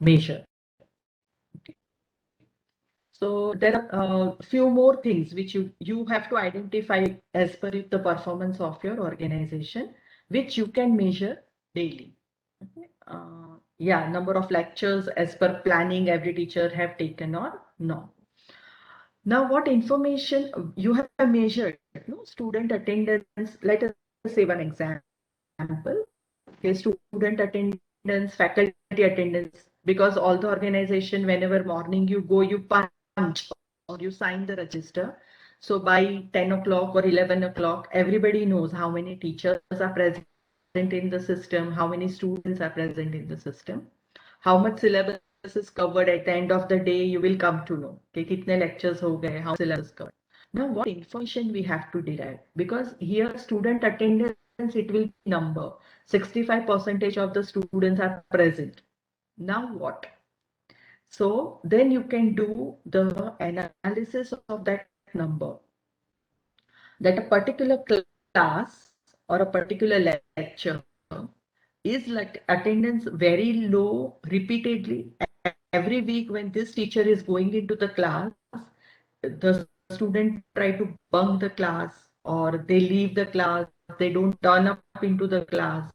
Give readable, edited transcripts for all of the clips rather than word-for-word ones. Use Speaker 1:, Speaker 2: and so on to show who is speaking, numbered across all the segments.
Speaker 1: measure. Okay. So there are a few more things which you have to identify as per the performance of your organization, which you can measure daily. Okay. Yeah, number of lectures as per planning every teacher have taken or no. Now, what information you have measured? No, student attendance. Let us say one example. Okay, student attendance, faculty attendance. Because all the organization, whenever morning you go, you punch or you sign the register. So by 10 o'clock or 11 o'clock, everybody knows how many teachers are present in the system, how many students are present in the system, how much syllabus is covered. At the end of the day, you will come to know कि कितने lectures हो गए, how syllabus is covered. Now, what information we have to derive? Because here student attendance, it will be number. 65% of the students are present. Now what? So then you can do the analysis of that number. That a particular class or a particular lecture is like attendance very low repeatedly every week. When this teacher is going into the class, the student try to bunk the class or they leave the class, they don't turn up into the class,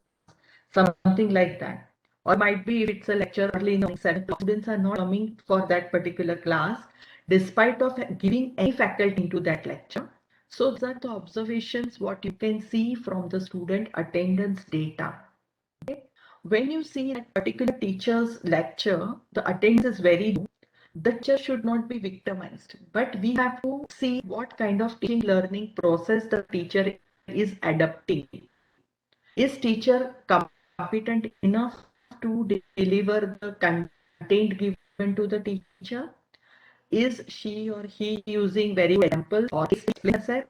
Speaker 1: something like that. Or might be if it's a lecture early in the morning, 7 o'clock, students are not coming for that particular class despite of giving any faculty into that lecture. So these are the observations what you can see from the student attendance data. Okay? When you see that particular teacher's lecture, the attendance is very low, the teacher should not be victimized, but we have to see what kind of teaching learning process the teacher is adapting. Is teacher competent enough to deliver the content given to the teacher? Is she or he using very good examples or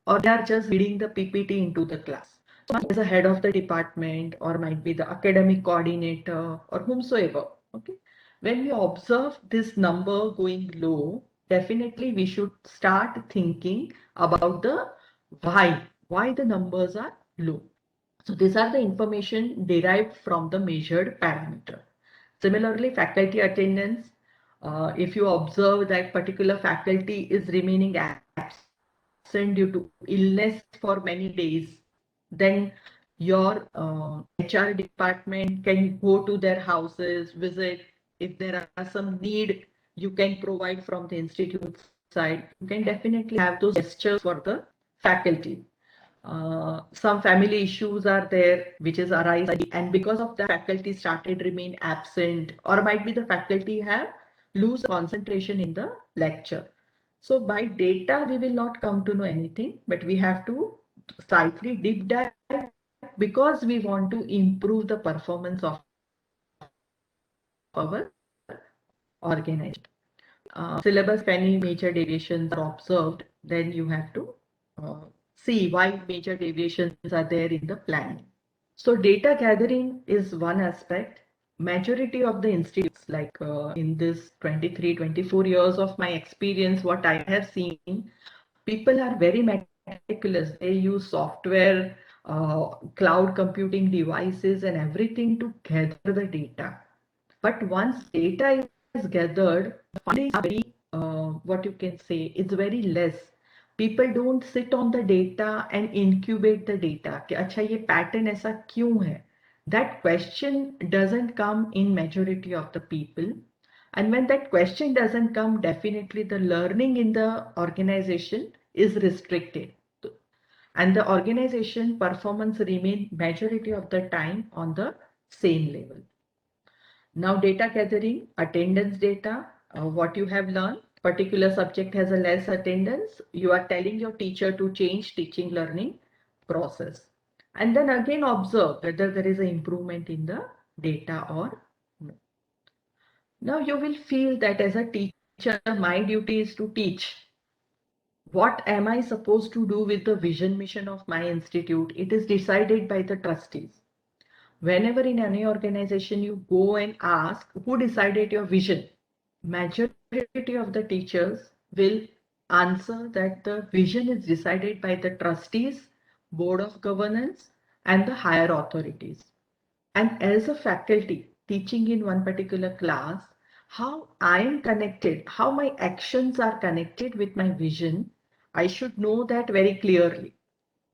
Speaker 1: or they are just reading the PPT into the class? So as a head of the department or might be the academic coordinator or whomsoever. Okay. When we observe this number going low, definitely we should start thinking about the why the numbers are low. So these are the information derived from the measured parameter. Similarly, faculty attendance, if you observe that particular faculty is remaining absent due to illness for many days, then your HR department can go to their houses, visit. If there are some need, you can provide from the institute side. You can definitely have those gestures for the faculty. Some family issues are there which is arising, and because of that faculty started remain absent, or might be the faculty have lose concentration in the lecture. So by data we will not come to know anything, but we have to slightly deep dive because we want to improve the performance of our organization. Syllabus, if any major deviations are observed, then you have to see why major deviations are there in the planning. So data gathering is one aspect. Majority of the institutes, like in this 23, 24 years of my experience, what I have seen, people are very meticulous. They use software, cloud computing devices and everything to gather the data. But once data is gathered, findings are very, what you can say, it's very less. People don't sit on the data and incubate the data. कि अच्छा ये pattern ऐसा क्यों है? That question doesn't come in majority of the people. And when that question doesn't come, definitely the learning in the organization is restricted. And the organization performance remain majority of the time on the same level. Now data gathering, attendance data, what you have learned, particular subject has a less attendance, you are telling your teacher to change teaching learning process. And then again observe whether there is an improvement in the data or no. Now you will feel that as a teacher, my duty is to teach. What am I supposed to do with the vision mission of my institute? It is decided by the trustees. Whenever in any organization you go and ask who decided your vision, majority of the teachers will answer that the vision is decided by the trustees, board of governance, and the higher authorities. And as a faculty teaching in one particular class, how I am connected, how my actions are connected with my vision, I should know that very clearly.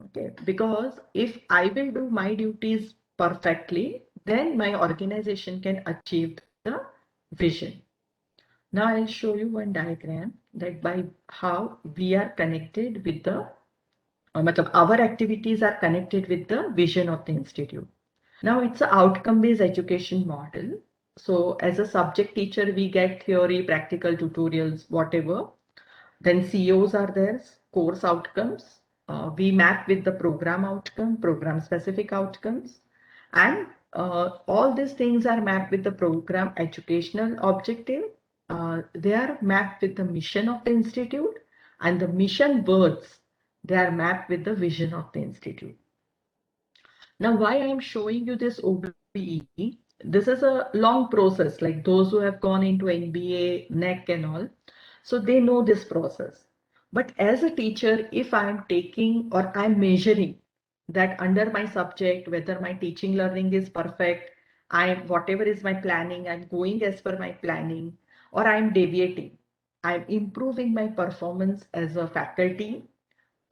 Speaker 1: Okay, because if I will do my duties perfectly, then my organization can achieve the vision. Now I'll show you one diagram that by how we are connected with the, our activities are connected with the vision of the institute. Now it's an outcome-based education model. So as a subject teacher, we get theory, practical tutorials, whatever. Then COs are there, course outcomes. We map with the program outcome, program specific outcomes. And all these things are mapped with the program educational objective. They are mapped with the mission of the institute, and the mission words, they are mapped with the vision of the institute. Now, why I am showing you this OBE, this is a long process, like those who have gone into MBA, NEC and all, so they know this process. But as a teacher, if I am taking or I'm measuring that under my subject, whether my teaching learning is perfect, whatever is my planning, I'm going as per my planning, or I'm deviating, I'm improving my performance as a faculty.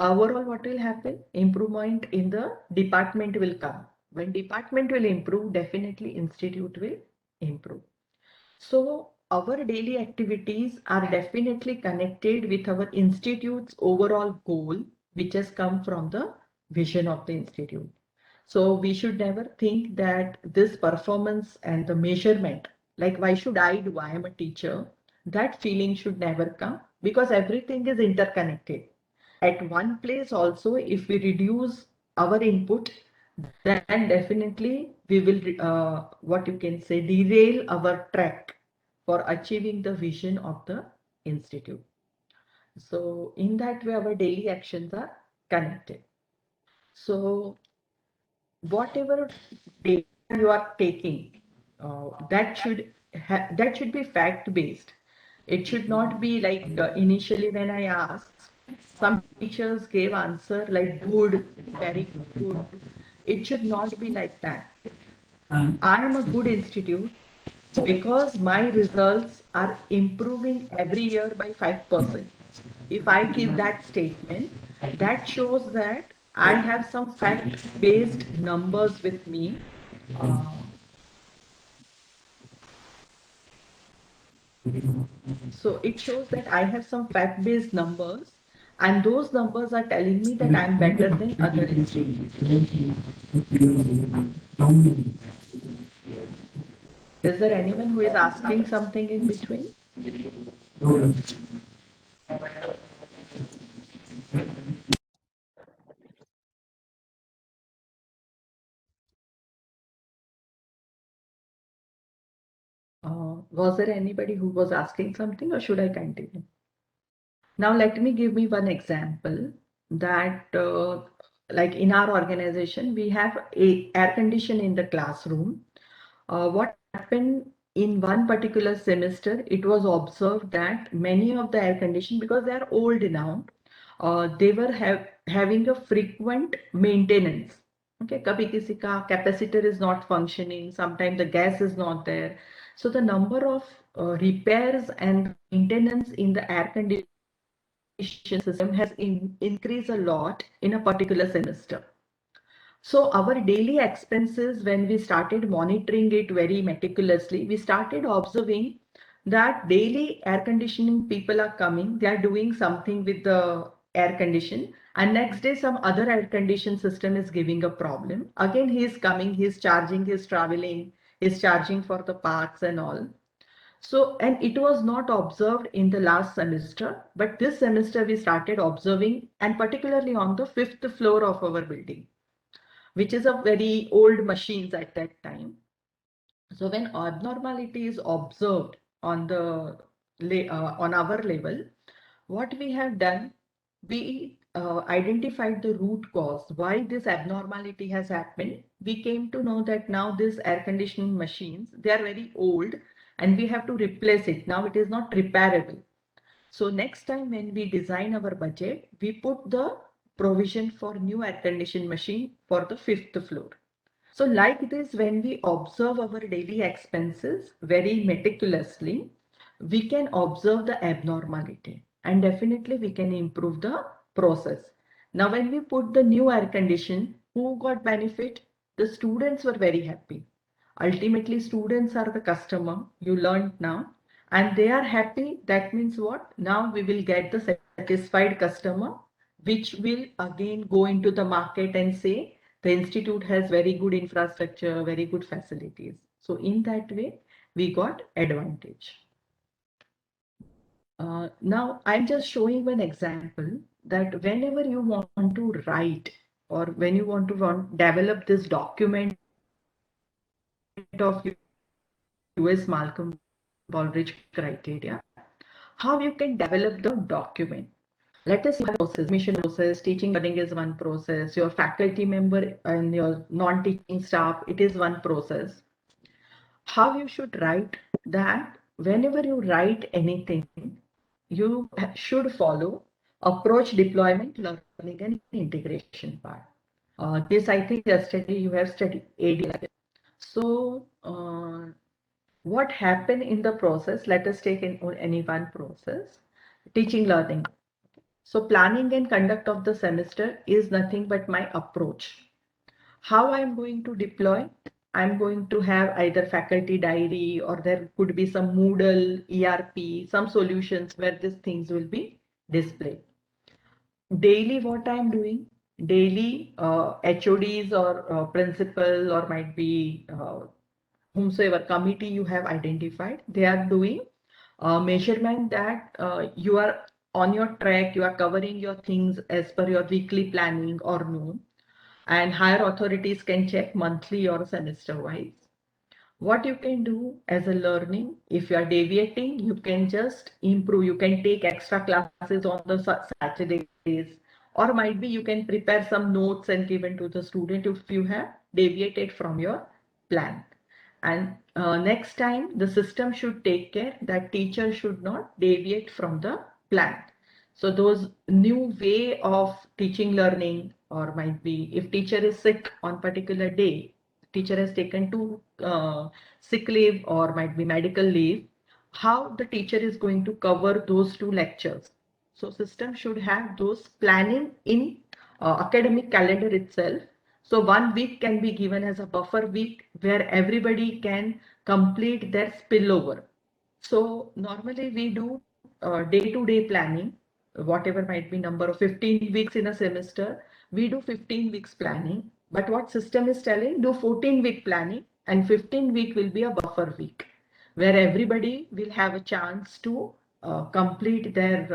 Speaker 1: Overall, what will happen? Improvement in the department will come. When department will improve, definitely institute will improve. So our daily activities are definitely connected with our institute's overall goal, which has come from the vision of the institute. So we should never think that this performance and the measurement, like why should I do? I am a teacher. That feeling should never come because everything is interconnected. At one place also, if we reduce our input, then definitely we will, what you can say, derail our track for achieving the vision of the institute. So in that way, our daily actions are connected. So whatever data you are taking, that should be fact based. It should not be like initially when I asked, some teachers gave answer like good, very good. It should not be like that. I am a good institute because my results are improving every year by 5%. If I give that statement, that shows that I have some fact-based numbers with me. Uh, so it shows that I have some fact-based numbers, and those numbers are telling me that I'm better than other institutes. Is there anyone who is asking something in between? Was there anybody who was asking something, or should I continue? Now, let me give me one example that, like in our organization, we have a air condition in the classroom. What happened in one particular semester, it was observed that many of the air condition, because they are old now, they were having a frequent maintenance. Okay, kabhi kisi ka capacitor is not functioning, sometimes the gas is not there. So the number of repairs and maintenance in the air conditioning system has increased a lot in a particular semester. So our daily expenses, when we started monitoring it very meticulously, we started observing that daily air conditioning people are coming, they are doing something with the air condition, and next day some other air condition system is giving a problem. Again, he is coming, he is charging, he is traveling, he is charging for the parts and all. So, and it was not observed in the last semester, but this semester we started observing, and particularly on the fifth floor of our building, which is a very old machines at that time. So when abnormality is observed on the on our level, what we have done, we identified the root cause why this abnormality has happened. We came to know that now these air conditioning machines, they are very old and we have to replace it. Now it is not repairable. So next time when we design our budget, we put the provision for new air conditioning machine for the fifth floor. So like this, when we observe our daily expenses very meticulously, we can observe the abnormality and definitely we can improve the process. Now, when we put the new air condition, who got benefit? The students were very happy. Ultimately, students are the customer. You learned now, and they are happy. That means what? Now we will get the satisfied customer, which will again go into the market and say the institute has very good infrastructure, very good facilities. So in that way, we got advantage. Now I'm just showing one example that whenever you want to write or when you want to develop this document of US Malcolm Baldrige criteria, how you can develop the document. Let us see the process, mission process, teaching learning is one process, your faculty member and your non-teaching staff, it is one process. How you should write that whenever you write anything, you should follow approach, deployment, learning and integration part. This I think yesterday you have studied ADL. So what happened in the process? Let us take in any one process, teaching learning. So planning and conduct of the semester is nothing but my approach. How I'm going to deploy? I'm going to have either faculty diary or there could be some Moodle, ERP, some solutions where these things will be displayed. Daily, what I'm doing? Daily, HODs or principal or might be whomsoever committee you have identified, they are doing measurement that you are on your track, you are covering your things as per your weekly planning or no. And higher authorities can check monthly or semester wise. What you can do as a learning, if you are deviating, you can just improve. You can take extra classes on the Saturdays, or might be you can prepare some notes and give it to the student if you have deviated from your plan. And next time, the system should take care that teacher should not deviate from the plan. So those new way of teaching learning, or might be if teacher is sick on particular day, teacher has taken two sick leave or might be medical leave, how the teacher is going to cover those two lectures. So system should have those planning in academic calendar itself. So 1 week can be given as a buffer week where everybody can complete their spillover. So normally we do day-to-day planning, whatever might be number of 15 weeks in a semester, we do 15 weeks planning. But what system is telling, do 14-week planning and 15-week will be a buffer week where everybody will have a chance to complete their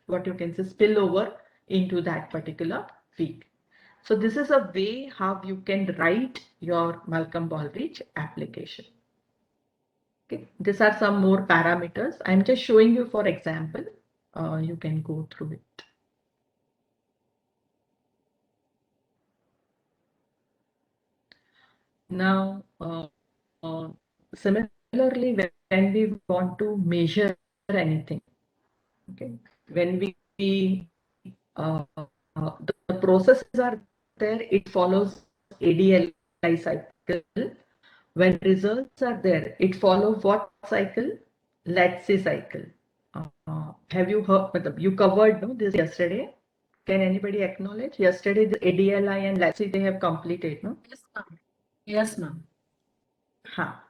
Speaker 1: what you can say spillover into that particular week. So this is a way how you can write your Malcolm Baldrige application. Okay, these are some more parameters. I'm just showing you for example. You can go through it. Now, similarly, when we want to measure anything, okay, when we the processes are there, it follows ADLI cycle. When results are there, it follows what cycle? Let's say cycle. Have you heard? You covered no, this yesterday. Can anybody acknowledge? Yesterday, the ADLI and Let's say they have completed, no?
Speaker 2: Yes, ma'am. Yes, ma'am.
Speaker 1: Ha.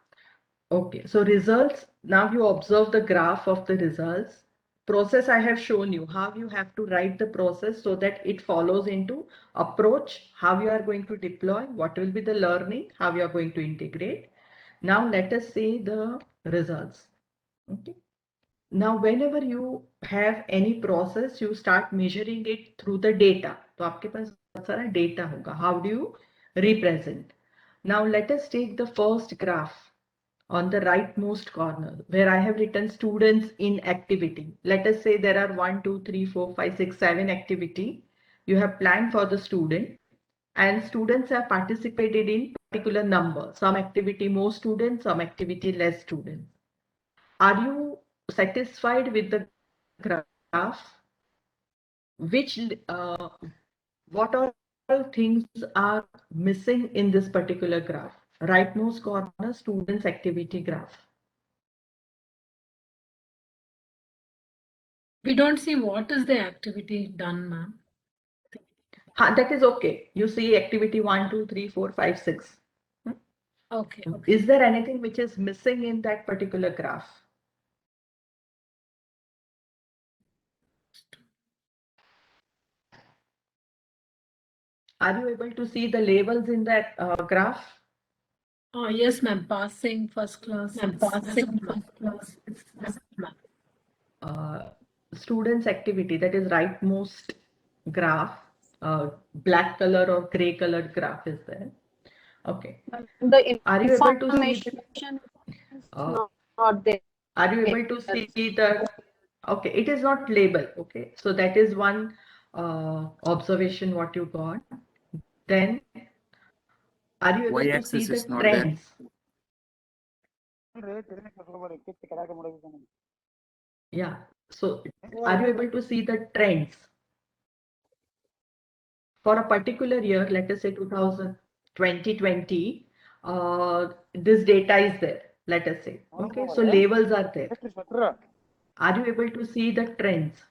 Speaker 1: Okay, so results, now you observe the graph of the results. Process I have shown you, how you have to write the process so that it follows into approach, how you are going to deploy, what will be the learning, how you are going to integrate. Now let us see the results. Okay. Now whenever you have any process, you start measuring it through the data. तो आपके पास बहुत सारा data होगा. How do you represent? Now let us take the first graph on the rightmost corner where I have written students in activity. Let us say there are 1, 2, 3, 4, 5, 6, 7 activity. You have planned for the student and students have participated in particular number. Some activity more students, some activity less students. Are you satisfied with the graph? Which what all things are missing in this particular graph. Rightmost corner, students activity graph.
Speaker 2: We don't see what is the activity done, ma'am.
Speaker 1: That is okay. You see activity 1, 2, 3, 4, 5, 6.
Speaker 2: Okay.
Speaker 1: Is there anything which is missing in that particular graph? Are you able to see the labels in that graph?
Speaker 2: Oh, yes, ma'am. Passing first class.
Speaker 1: Students activity, that is rightmost graph, black color or gray colored graph is there. Okay.
Speaker 3: The
Speaker 1: Are you able to see
Speaker 3: information is not there.
Speaker 1: are you able to see the okay, it is not label. Okay, so that is one observation what you got. Then are you able to see the trends? Yeah, so are you able to see the trends for a particular year, let us say 2020, this data is there, let us say. Okay, so labels are there. Are you able to see the trends?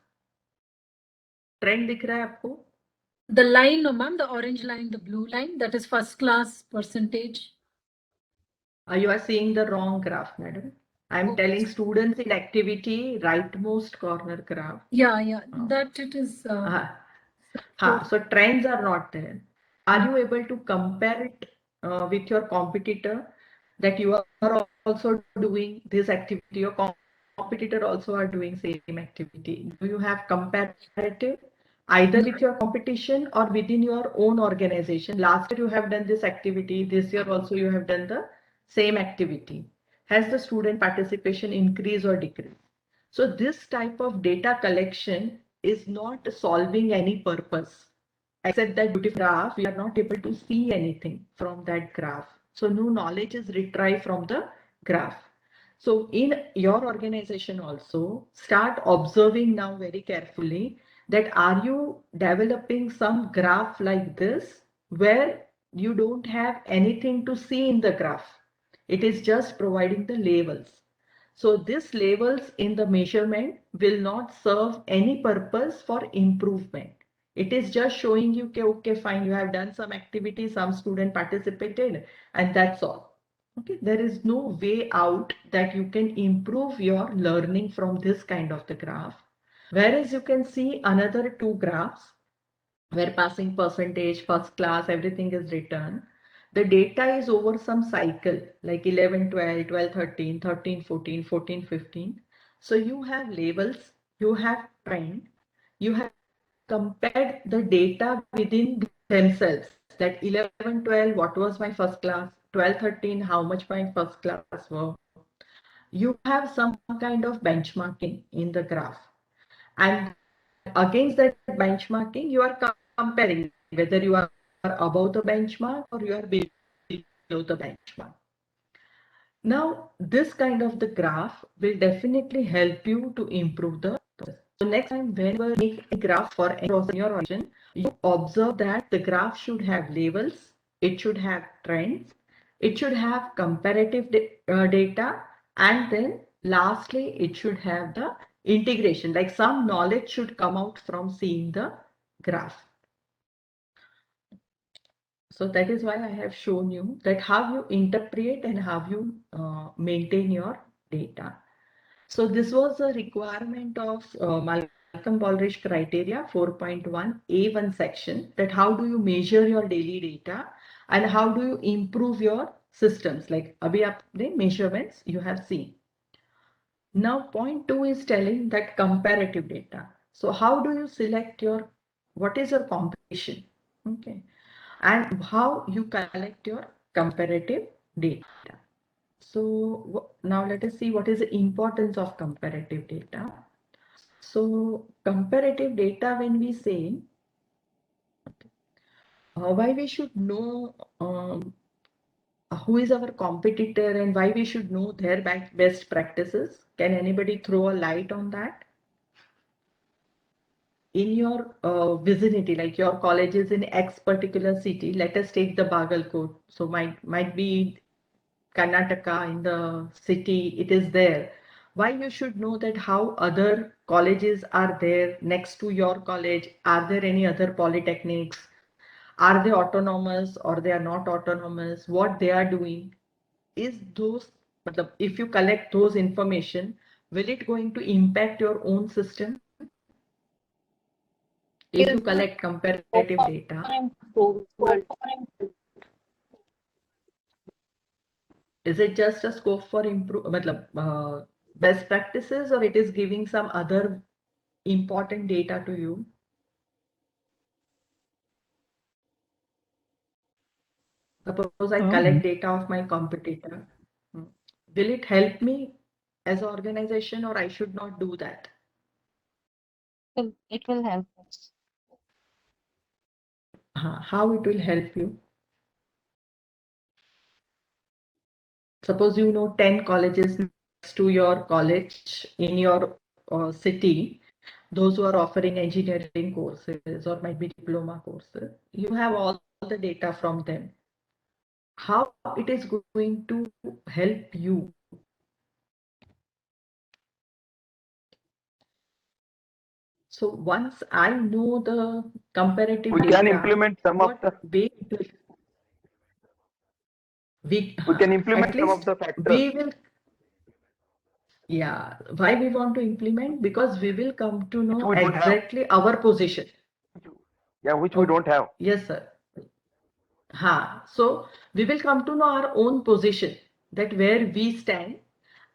Speaker 1: Trend दिख रहा है आपको?
Speaker 2: The line, no, ma'am, the orange line, the blue line, that is first class percentage.
Speaker 1: You are seeing the wrong graph, madam. I'm telling students in activity, rightmost corner graph.
Speaker 2: Yeah, that it is.
Speaker 1: So trends are not there. Are you able to compare it with your competitor, that you are also doing this activity, your competitor also are doing same activity? Do you have comparative either with your competition or within your own organization? Last year you have done this activity, this year also you have done the same activity. Has the student participation increased or decreased? So this type of data collection is not solving any purpose. Except that beautiful graph, we are not able to see anything from that graph. So no knowledge is retrieved from the graph. So in your organization also, start observing now very carefully that are you developing some graph like this where you don't have anything to see in the graph. It is just providing the labels. So these labels in the measurement will not serve any purpose for improvement. It is just showing you, okay, fine, you have done some activity, some student participated, and that's all. Okay, there is no way out that you can improve your learning from this kind of the graph. Whereas you can see another two graphs where passing percentage, first class, everything is written. The data is over some cycle like 11, 12, 12, 13, 13, 14, 14, 15. So you have labels, you have trend, you have compared the data within themselves that 11, 12, what was my first class, 12, 13, how much my first class were. You have some kind of benchmarking in the graph. And against that benchmarking, you are comparing whether you are above the benchmark or you are below the benchmark. Now, this kind of the graph will definitely help you to improve the process. So next time, whenever you make a graph for any process in your organization, you observe that the graph should have labels, it should have trends, it should have comparative data, and then lastly, it should have the integration, like some knowledge should come out from seeing the graph. So that is why I have shown you that how you interpret and how you maintain your data. So this was a requirement of Malcolm Baldrige criteria 4.1 A1 section, that how do you measure your daily data and how do you improve your systems, like abhi aapne measurements you have seen. Now point 2 is telling that comparative data. So how do you select your, what is your competition? Okay. And how you collect your comparative data. So now let us see what is the importance of comparative data. So comparative data, when we say why we should know who is our competitor and why we should know their best practices. Can anybody throw a light on that? in your vicinity, like your college is in X particular city, let us take the Bagalkot. So might be Karnataka in the city, it is there. Why you should know that how other colleges are there next to your college? Are there any other polytechnics? Are they autonomous or they are not autonomous? What they are doing? Is those, if you collect those information, will it going to impact your own system? If you collect comparative data, is it just a scope for best practices, or it is giving some other important data to you? Suppose I collect data of my competitor. Will it help me as an organization, or I should not do that?
Speaker 3: It will help us.
Speaker 1: How it will help you? Suppose you know 10 colleges next to your college in your city, those who are offering engineering courses or might be diploma courses, you have all the data from them. How it is going to help you? So once I know the comparative
Speaker 4: We
Speaker 1: data,
Speaker 4: can implement some of the.
Speaker 1: way we
Speaker 4: can implement
Speaker 1: at
Speaker 4: some of
Speaker 1: least
Speaker 4: the factors.
Speaker 1: we will. Yeah, why we want to implement? Because we will come to know exactly our position.
Speaker 4: Yeah, which we don't have.
Speaker 1: Yes, sir. So we will come to know our own position, that where we stand,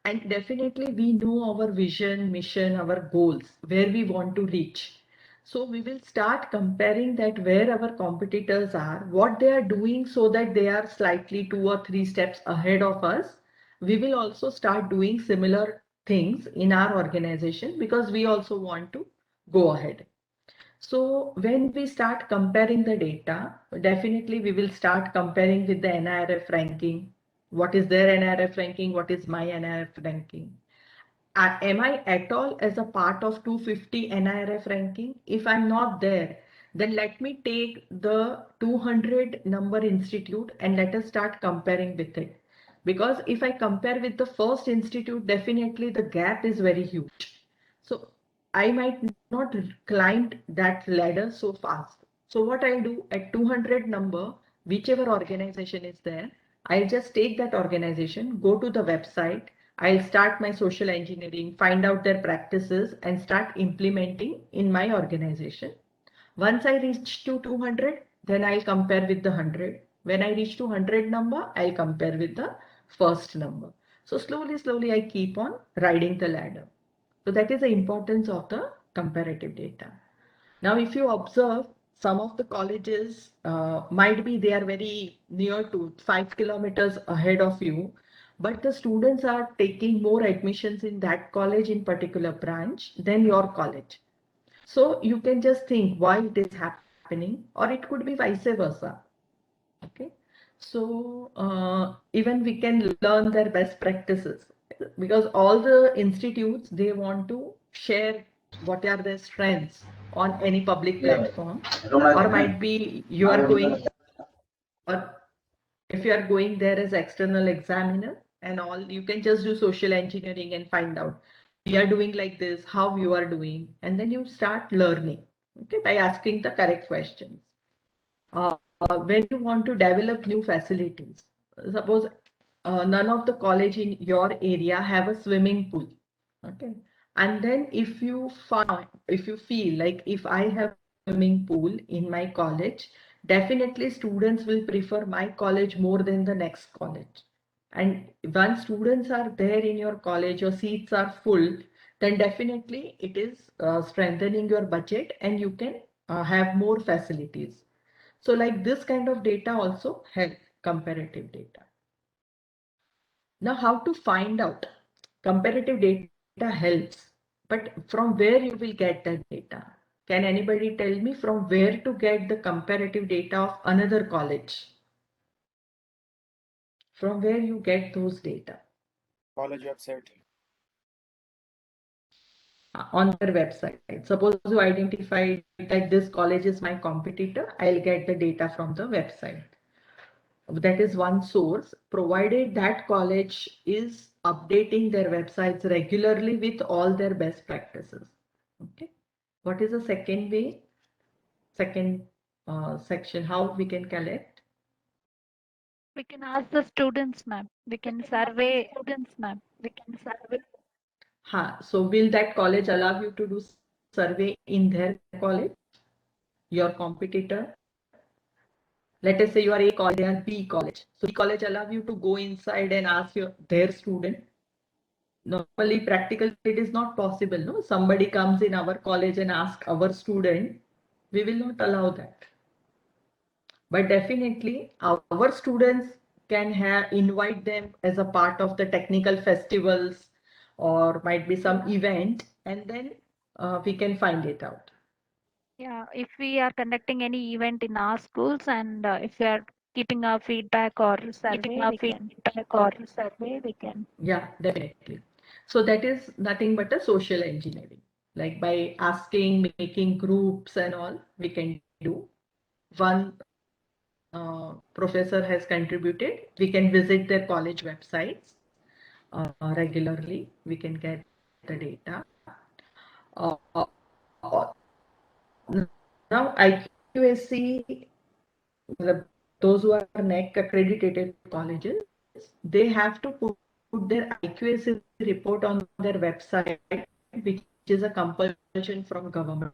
Speaker 1: and definitely we know our vision, mission, our goals, where we want to reach. So we will start comparing that where our competitors are, what they are doing so that they are slightly 2 or 3 steps ahead of us. We will also start doing similar things in our organization because we also want to go ahead. So when we start comparing the data, definitely we will start comparing with the NIRF ranking. What is their NIRF ranking? What is my NIRF ranking? Am I at all as a part of 250 NIRF ranking? If I'm not there, then let me take the 200 number institute and let us start comparing with it. Because if I compare with the first institute, definitely the gap is very huge. So I might not climb that ladder so fast. So what I'll do at 200 number, whichever organization is there, I'll just take that organization, go to the website, I'll start my social engineering, find out their practices and start implementing in my organization. Once I reach to 200, then I'll compare with the 100. When I reach to 100 number, I'll compare with the first number. So slowly, I keep on riding the ladder. So that is the importance of the comparative data. Now, if you observe, some of the colleges might be they are very near to 5 kilometers ahead of you, but the students are taking more admissions in that college in particular branch than your college. So you can just think why it is happening, or it could be vice versa. Okay. So even we can learn their best practices because all the institutes, they want to share what are their strengths on any public platform, or might be you are going, or if you are going there as external examiner and all, you can just do social engineering and find out we are doing like this, how you are doing, and then you start learning, okay, by asking the correct questions. When you want to develop new facilities, suppose none of the college in your area have a swimming pool, okay, and then if you feel like if I have swimming pool in my college, definitely students will prefer my college more than the next college. And once students are there in your college, your seats are full, then definitely it is strengthening your budget and you can have more facilities. So like this kind of data also help comparative data. Now how to find out? Comparative data helps, but from where you will get that data? Can anybody tell me from where to get the comparative data of another college? From where you get those data?
Speaker 5: College website.
Speaker 1: on their website. Suppose you identify that this college is my competitor, I'll get the data from the website. That is one source, provided that college is updating their websites regularly with all their best practices. Okay. What is the second way? Second section, how we can collect?
Speaker 5: We can ask the students, ma'am. We can survey.
Speaker 1: So will that college allow you to do survey in their college, your competitor? Let us say you are A college, they are B college. So B college allow you to go inside and ask their student. Normally, practically it is not possible. No, somebody comes in our college and asks our student. We will not allow that. But definitely, our students can invite them as a part of the technical festivals, or might be some event, and then we can find it out.
Speaker 5: Yeah, if we are conducting any event in our schools and if we are keeping our feedback or survey, we can.
Speaker 1: Yeah, definitely. So that is nothing but a social engineering. Like by asking, making groups and all, we can do. One professor has contributed. We can visit their college websites regularly. We can get the data. Uh, uh, Now IQAC, those who are NEC accredited colleges, they have to put their IQAC report on their website, which is a compulsion from government.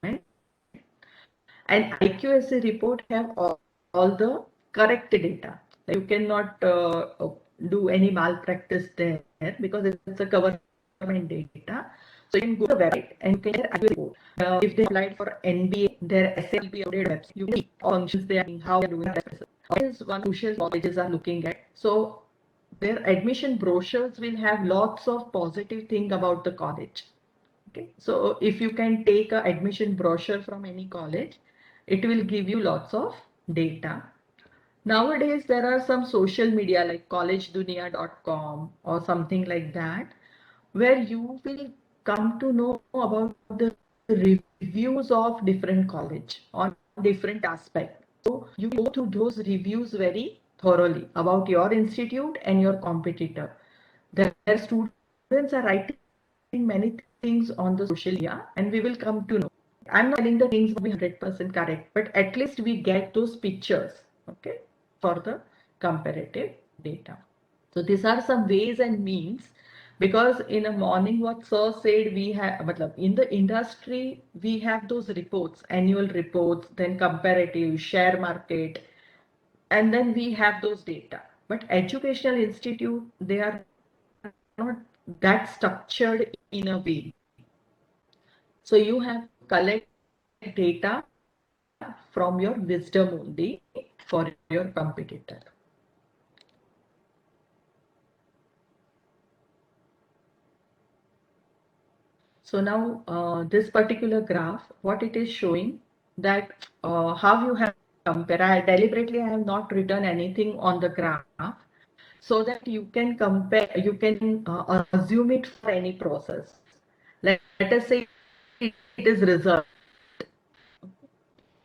Speaker 1: And IQAC report have all the correct data. You cannot do any malpractice there because it's a government data. So you can go to the website and you can get IQAC report. If they applied for NBA, their essay will be updated website. You can see all functions they are doing, how they are doing. That is one crucial colleges are looking at. So their admission brochures will have lots of positive thing about the college. Okay, so if you can take a admission brochure from any college, it will give you lots of data. Nowadays, there are some social media like collegedunia.com or something like that, where you will come to know about the reviews of different college on different aspects. So you go through those reviews very thoroughly about your institute and your competitor. Their students are writing many things on the social media, and we will come to know. I'm not telling the things will be 100% correct, but at least we get those pictures, okay, for the comparative data. So these are some ways and means, because in a morning what sir said, we have, in the industry, we have those reports, annual reports, then comparative, share market, and then we have those data. But educational institute, they are not that structured in a way. So you have to collect data from your wisdom only for your competitor. So now this particular graph, what it is showing, that how you have compare. Deliberately I have not written anything on the graph so that you can compare, you can assume it for any process. Let us say it is result.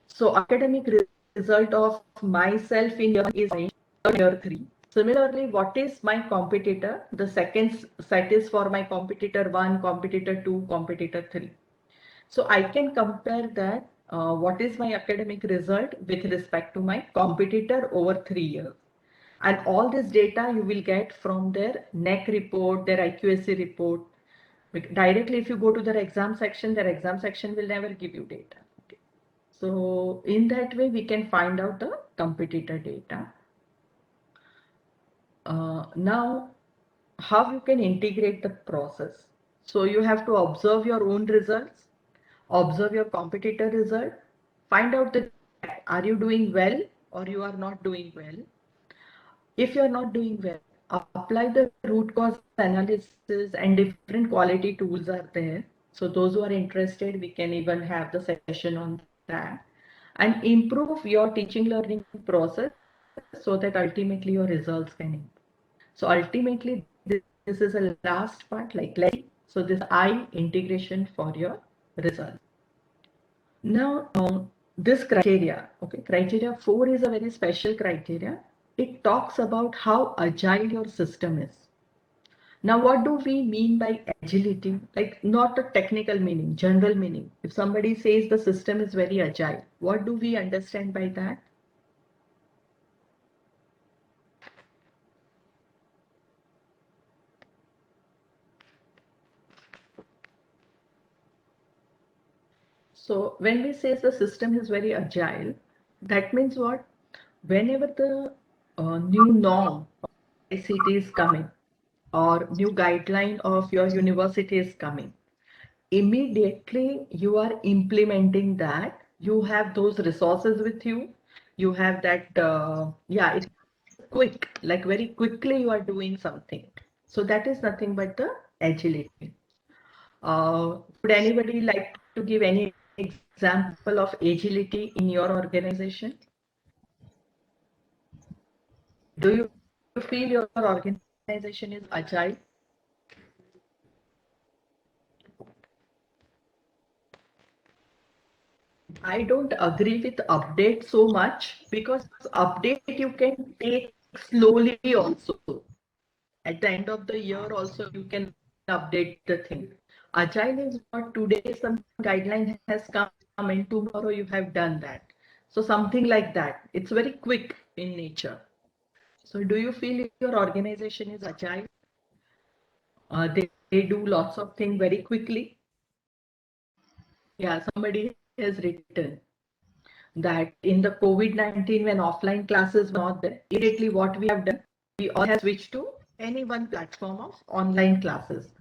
Speaker 1: So academic result of myself in year is year 3. Similarly, what is my competitor? The second set is for my competitor 1, competitor 2, competitor 3. So I can compare that what is my academic result with respect to my competitor over 3 years. And all this data you will get from their NEC report, their IQAC report. Directly, if you go to their exam section will never give you data. Okay. So in that way, we can find out the competitor data. Now, how you can integrate the process? So you have to observe your own results, observe your competitor result, find out the are you doing well or you are not doing well. If you are not doing well, apply the root cause analysis, and different quality tools are there. So those who are interested, we can even have the session on that, and improve your teaching learning process so that ultimately your results can improve. So ultimately, this is a last part, like So this I integration for your result. Now, this criteria, okay, criteria 4 is a very special criteria. It talks about how agile your system is. Now, what do we mean by agility? Like not a technical meaning, general meaning. If somebody says the system is very agile, what do we understand by that? So when we say the system is very agile, that means what? Whenever the new norm of ICT is coming or new guideline of your university is coming, immediately you are implementing that. You have those resources with you. You have that, yeah, it's quick, like very quickly you are doing something. So that is nothing but the agility. Would anybody like to give any example of agility in your organization? Do you feel your organization is agile? I don't agree with update so much because update you can take slowly also. At the end of the year also you can update the thing. Agile is what today some guideline has come and tomorrow you have done that. So something like that. It's very quick in nature. So do you feel your organization is agile? They do lots of things very quickly. Yeah, somebody has written that in the COVID-19 when offline classes were not there, immediately what we have done, we all have switched to any one platform of online classes.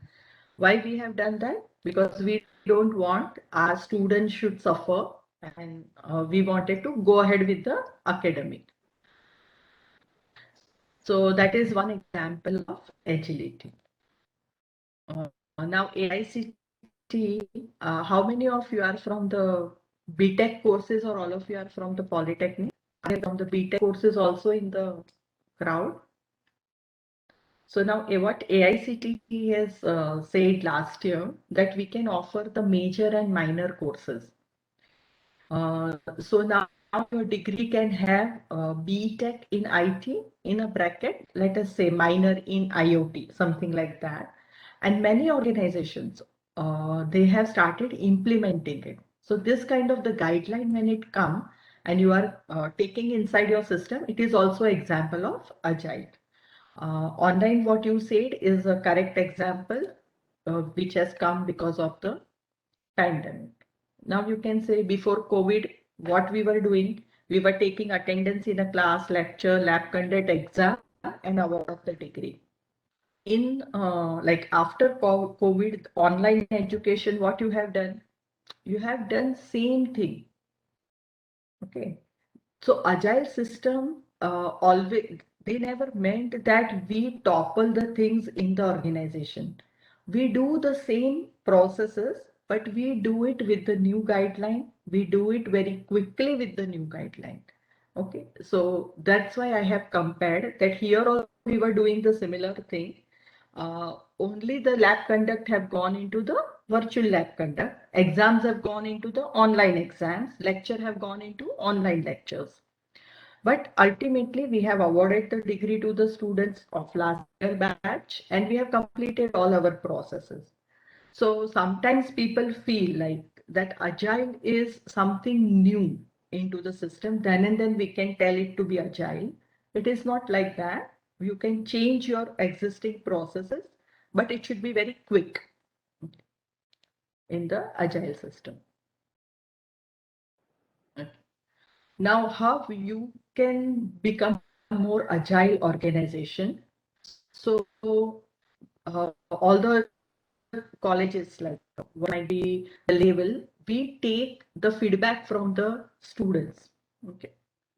Speaker 1: Why we have done that? Because we don't want our students should suffer and we wanted to go ahead with the academic. So that is one example of agility. Now AICT, how many of you are from the BTech courses or all of you are from the Polytechnic? Are you from the BTech courses also in the crowd? So now what AICT has said last year that we can offer the major and minor courses. So now your degree can have BTech in IT in a bracket, let us say minor in IoT, something like that. And many organizations, they have started implementing it. So this kind of the guideline when it come and you are taking inside your system, it is also example of agile. Online, what you said is a correct example, which has come because of the pandemic. Now you can say before COVID, what we were doing, we were taking attendance in a class, lecture, lab conduct, exam, and award of the degree. In like after COVID, online education, what you have done? You have done same thing. Okay. So agile system always, they never meant that we topple the things in the organization. We do the same processes, but we do it with the new guideline. We do it very quickly with the new guideline. Okay, so that's why I have compared that here also we were doing the similar thing. Only the lab conduct have gone into the virtual lab conduct. Exams have gone into the online exams. Lecture have gone into online lectures. But ultimately, we have awarded the degree to the students of last year batch and we have completed all our processes. So sometimes people feel like that agile is something new into the system, then and then we can tell it to be agile. It is not like that. You can change your existing processes, but it should be very quick in the agile system. Now, how you can become more agile organization. So all the colleges like what might be the level, we take the feedback from the students. Okay.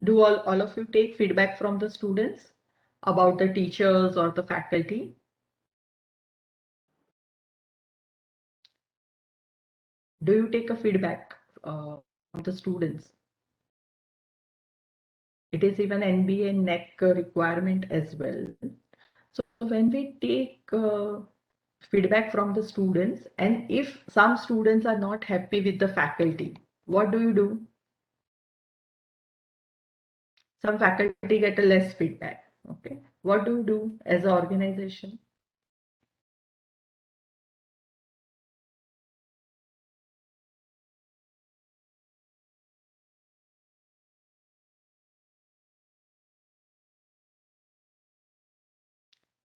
Speaker 1: Do all of you take feedback from the students about the teachers or the faculty? Do you take a feedback from the students? It is even NBA and NEC requirement as well. So when we take feedback from the students, and if some students are not happy with the faculty, what do? Some faculty get a less feedback. Okay, what do you do as an organization?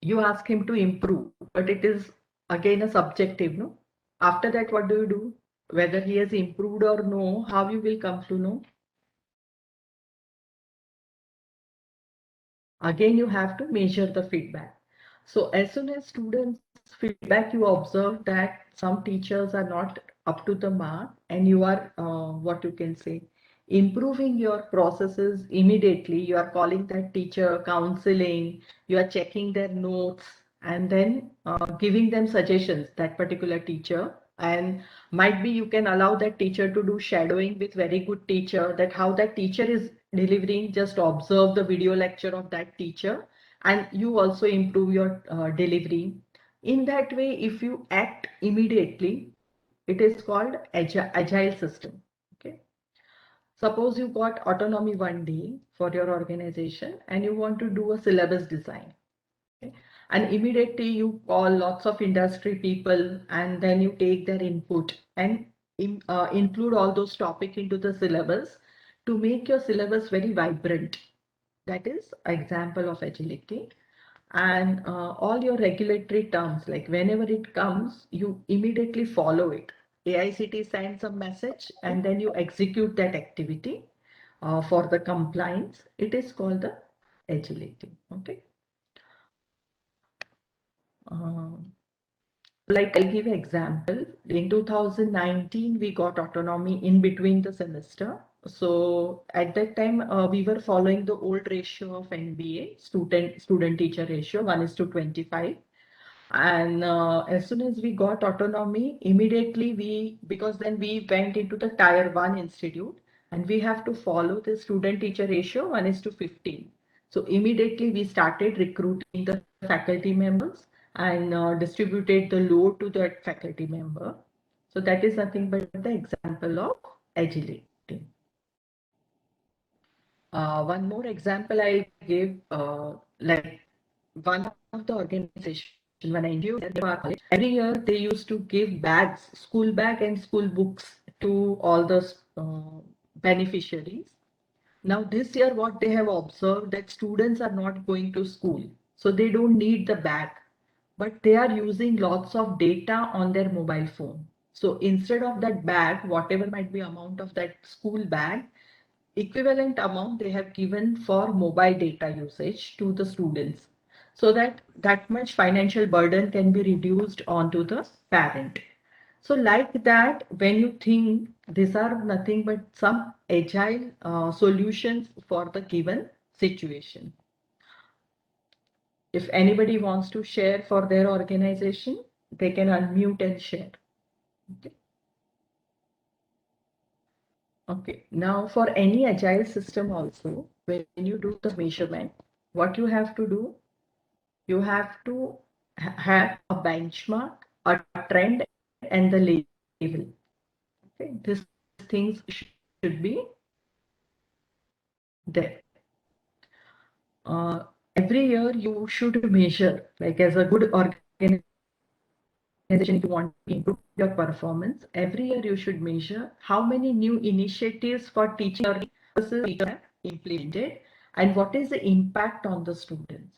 Speaker 1: You ask him to improve, but it is again a subjective, no? After that, what do? Whether he has improved or no, how you will come to know? Again, you have to measure the feedback. So as soon as students feedback, you observe that some teachers are not up to the mark, and you are what you can say, improving your processes immediately. You are calling that teacher, counseling, you are checking their notes, and then giving them suggestions, that particular teacher. And might be you can allow that teacher to do shadowing with very good teacher, that how that teacher is delivering, just observe the video lecture of that teacher, and you also improve your delivery. In that way, if you act immediately, it is called agile system. Okay. Suppose you got autonomy one day for your organization and you want to do a syllabus design. Okay. And immediately you call lots of industry people, and then you take their input and include all those topics into the syllabus to make your syllabus very vibrant. That is example of agility. And all your regulatory terms, like whenever it comes, you immediately follow it. AICT sends a message and then you execute that activity for the compliance. It is called the agility. Okay. Um, like I'll give an example. In 2019, we got autonomy in between the semester. So at that time, we were following the old ratio of NBA, student teacher ratio, 1:25. And as soon as we got autonomy, immediately because then we went into the tier 1 institute, and we have to follow the student teacher ratio 1:15. So immediately we started recruiting the faculty members and distributed the load to that faculty member. So that is nothing but the example of agility. One more example I'll give, like one of the organization when I knew that they were college, every year they used to give bags, school bag and school books to all the beneficiaries. Now this year what they have observed, that students are not going to school, so they don't need the bag, but they are using lots of data on their mobile phone. So instead of that bag, whatever might be amount of that school bag, equivalent amount they have given for mobile data usage to the students, so that that much financial burden can be reduced onto the parent. So like that, when you think, these are nothing but some agile solutions for the given situation. If anybody wants to share for their organization, they can unmute and share. Okay. Okay, now for any agile system also, when you do the measurement, what you have to do, you have to have a benchmark, a trend, and the label. Okay, these things should be there. Every year you should measure, like as a good organization, if you want to improve your performance, every year you should measure how many new initiatives for teaching or services you have implemented, and what is the impact on the students.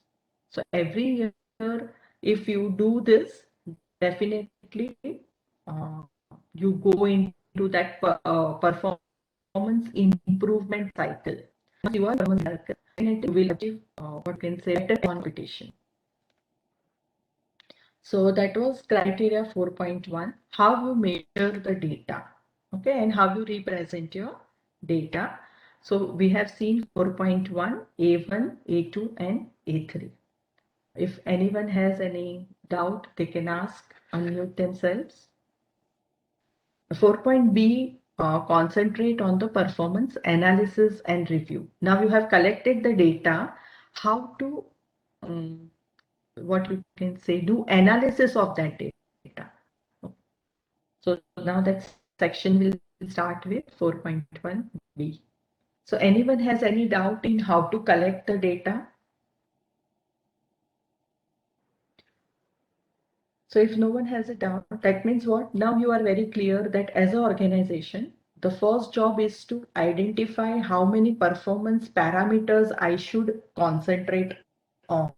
Speaker 1: So every year, if you do this, definitely you go into that performance improvement cycle. Once you are performance cycle, definitely you will achieve what can say better competition. So that was criteria 4.1, how you measure the data, okay, and how you represent your data. So we have seen 4.1, A1, A2, and A3. If anyone has any doubt, they can ask, unmute themselves. 4.B, concentrate on the performance analysis and review. Now you have collected the data, how to what you can say, do analysis of that data. So now that section will start with 4.1b. So anyone has any doubt in how to collect the data? So if no one has a doubt, that means what? Now you are very clear that as an organization, the first job is to identify how many performance parameters I should concentrate on.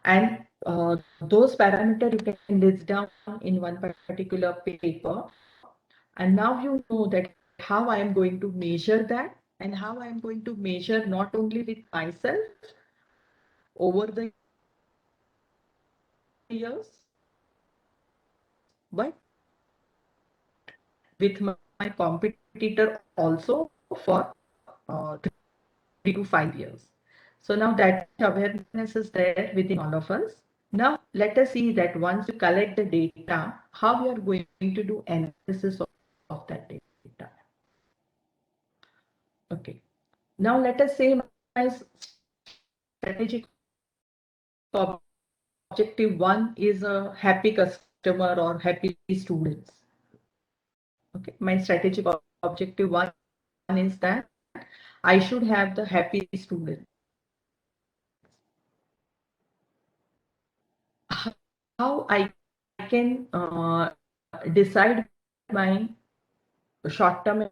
Speaker 1: And those parameters you can list down in one particular paper. And now you know that how I am going to measure that and how I am going to measure not only with myself over the years, but with my competitor also for 3 to 5 years. So now that awareness is there within all of us. Now let us see that once you collect the data, how you are going to do analysis of that data. Okay. Now let us say my strategic objective one is a happy customer or happy students. Okay, my strategic objective one is that I should have the happy students. How I can decide my short-term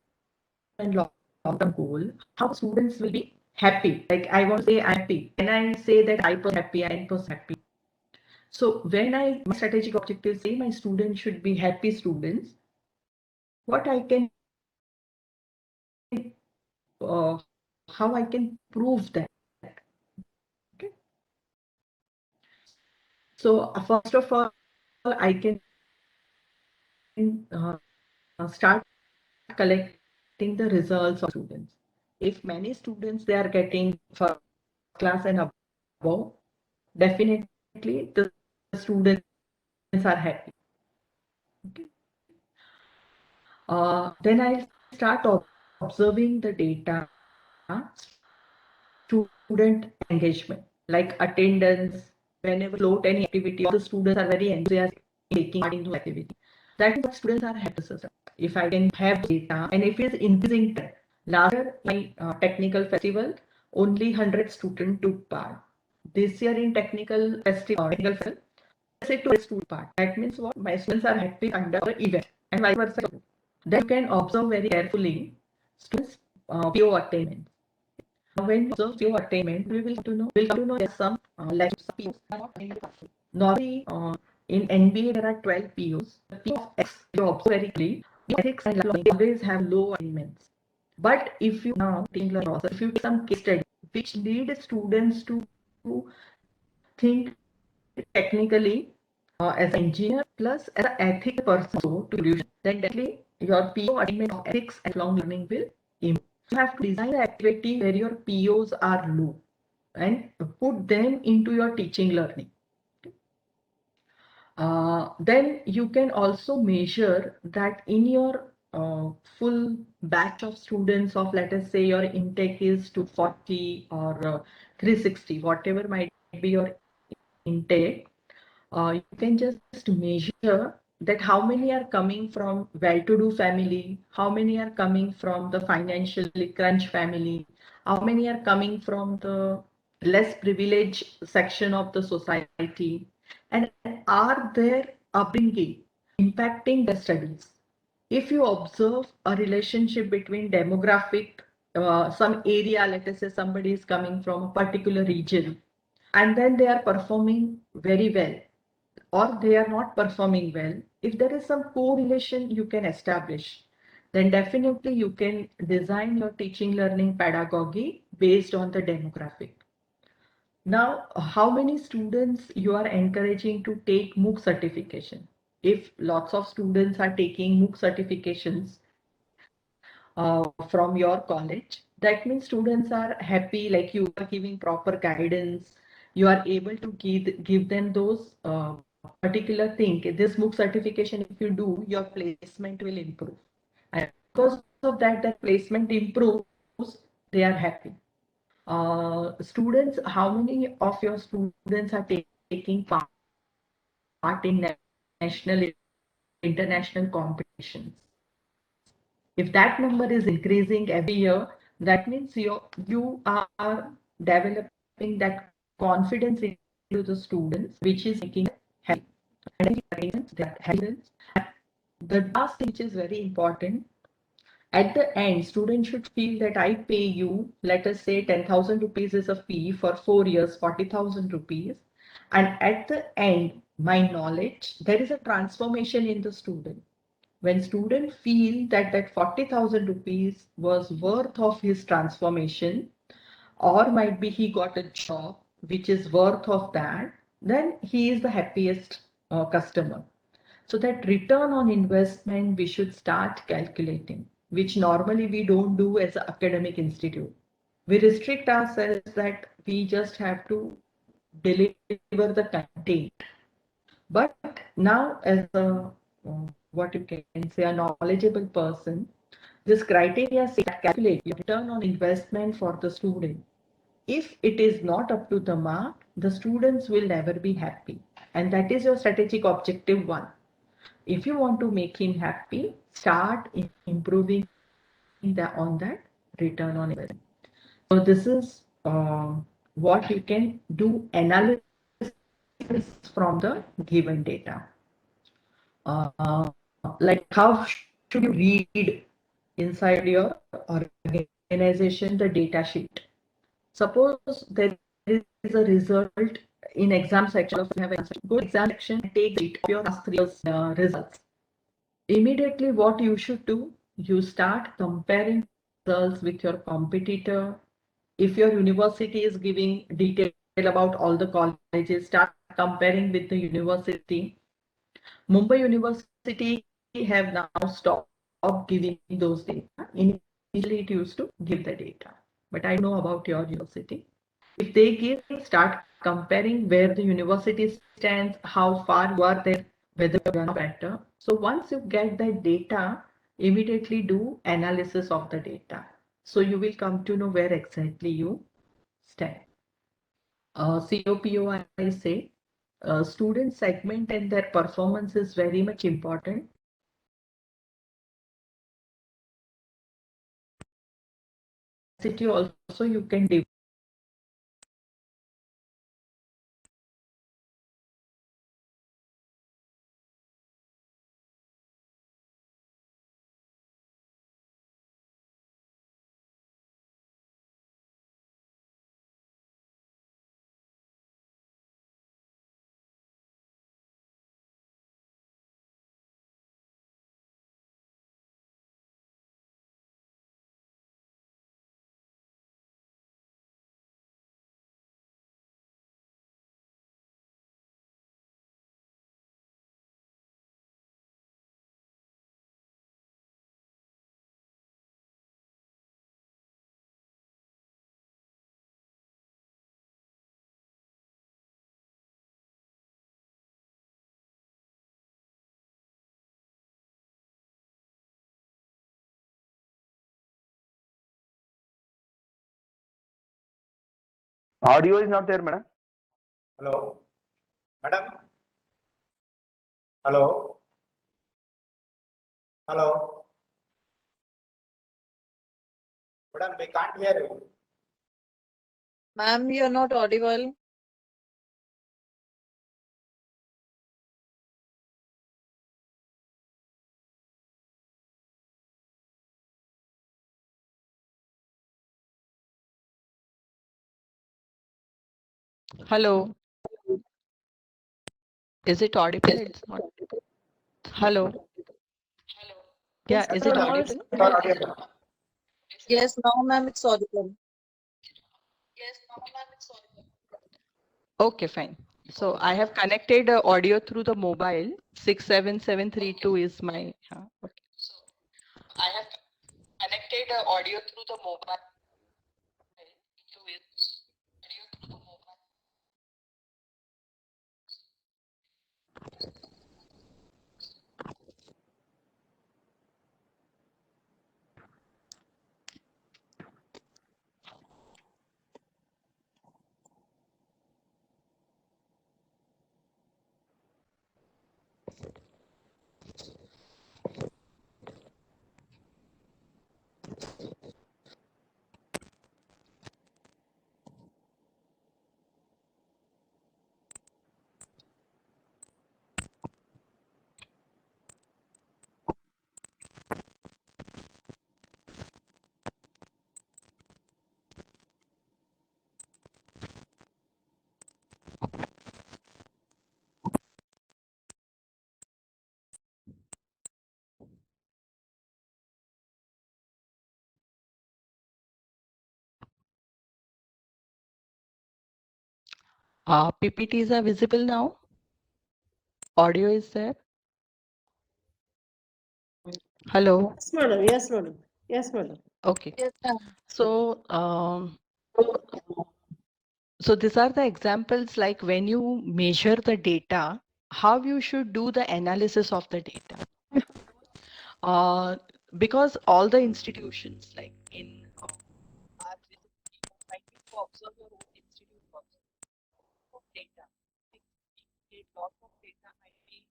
Speaker 1: and long-term goal, how students will be happy. Like I want to say happy. When I say that I was happy, I was happy. So when my strategic objective say my students should be happy students, what I can, how I can prove that. Okay. So first of all, I can start collecting the results of students. If many students they are getting first class and above, definitely the students are happy. Okay. Then I start observing the data, student engagement, like attendance, whenever float any activity, all the students are very enthusiastic in taking part in the activity. That means students are happy. If I can have data and if it is increasing, last year my technical festival, only 100 students took part. This year in technical festival, say 200 students part. That means what? My students are happy under the event and vice versa. Then you can observe very carefully students' PO attainment. When we observe PO attainment, we will come to know there are some like POs are not attained. Normally, in NBA there are 12 POs. The PO of X you observe very clearly. Ethics and learning always have low attainments. But if you now think like also, if you take some case study which lead students to think technically as an engineer plus as an ethical person to solution, then definitely your PO attainment of ethics and long learning will improve. You have to design the activity where your POs are low and put them into your teaching learning. Then you can also measure that in your full batch of students of, let us say your intake is 240 or 360, whatever might be your intake. You can just measure that how many are coming from well-to-do family, how many are coming from the financially crunch family, how many are coming from the less privileged section of the society, and are their upbringing impacting the studies. If you observe a relationship between demographic, some area, let us say somebody is coming from a particular region, and then they are performing very well or they are not performing well, if there is some correlation you can establish, then definitely you can design your teaching learning pedagogy based on the demographic. Now, how many students you are encouraging to take MOOC certification? If lots of students are taking MOOC certifications from your college, that means students are happy, like you are giving proper guidance, you are able to give them those particular thing. This MOOC certification, if you do, your placement will improve. And because of that, that placement improves, they are happy. Students, how many of your students are taking part in national, international competitions? If that number is increasing every year, that means you are developing that confidence into the students, which is making happy. The last thing which is very important, at the end, students should feel that I pay you, let us say 10,000 rupees is a fee for 4 years, 40,000 rupees. And at the end, my knowledge, there is a transformation in the student. When student feel that that 40,000 rupees was worth of his transformation, or might be he got a job which is worth of that, then he is the happiest customer. So that return on investment we should start calculating, which normally we don't do as an academic institute. We restrict ourselves that we just have to deliver the content. But now, as a what you can say, a knowledgeable person, this criteria say calculate your return on investment for the student. If it is not up to the mark, the students will never be happy. And that is your strategic objective one. If you want to make him happy, start improving on that return on investment. So this is what you can do analysis from the given data. Like how should you read inside your organization the data sheet? Suppose there is a result in exam section of you have a good exam section, take sheet of your last 3 years results. Immediately what you should do, you start comparing results with your competitor. If your university is giving detail about all the colleges, start comparing with the university. Mumbai University have now stopped giving those data. Initially, it used to give the data, but I don't know about your university. If they give, start comparing where the university stands, how far you are there, whether you are better. So once you get that data, immediately do analysis of the data. So you will come to know where exactly you stand. COPO, I say, student segment and their performance is very much important. City also you can divide.
Speaker 4: Audio is not there, madam.
Speaker 6: Hello, madam. Hello. Hello. Madam, we can't hear you.
Speaker 3: Ma'am, you're not audible.
Speaker 7: Hello. Is it audible? It's not. Hello. Yeah,
Speaker 3: Yes,
Speaker 7: is it
Speaker 3: now
Speaker 7: audible?
Speaker 3: yes, now ma'am, it's audible.
Speaker 7: Okay, fine. So I have connected audio through the mobile. 67732 is my. Okay. I have connected audio through the mobile. PPTs are visible now. Audio is there. Hello.
Speaker 8: Yes, madam. Yes, madam. Yes, madam.
Speaker 7: Okay. So, so these are the examples like when you measure the data, how you should do the analysis of the data. Because all the institutions like in are might be to observe your own institute also of data. A lot of data might be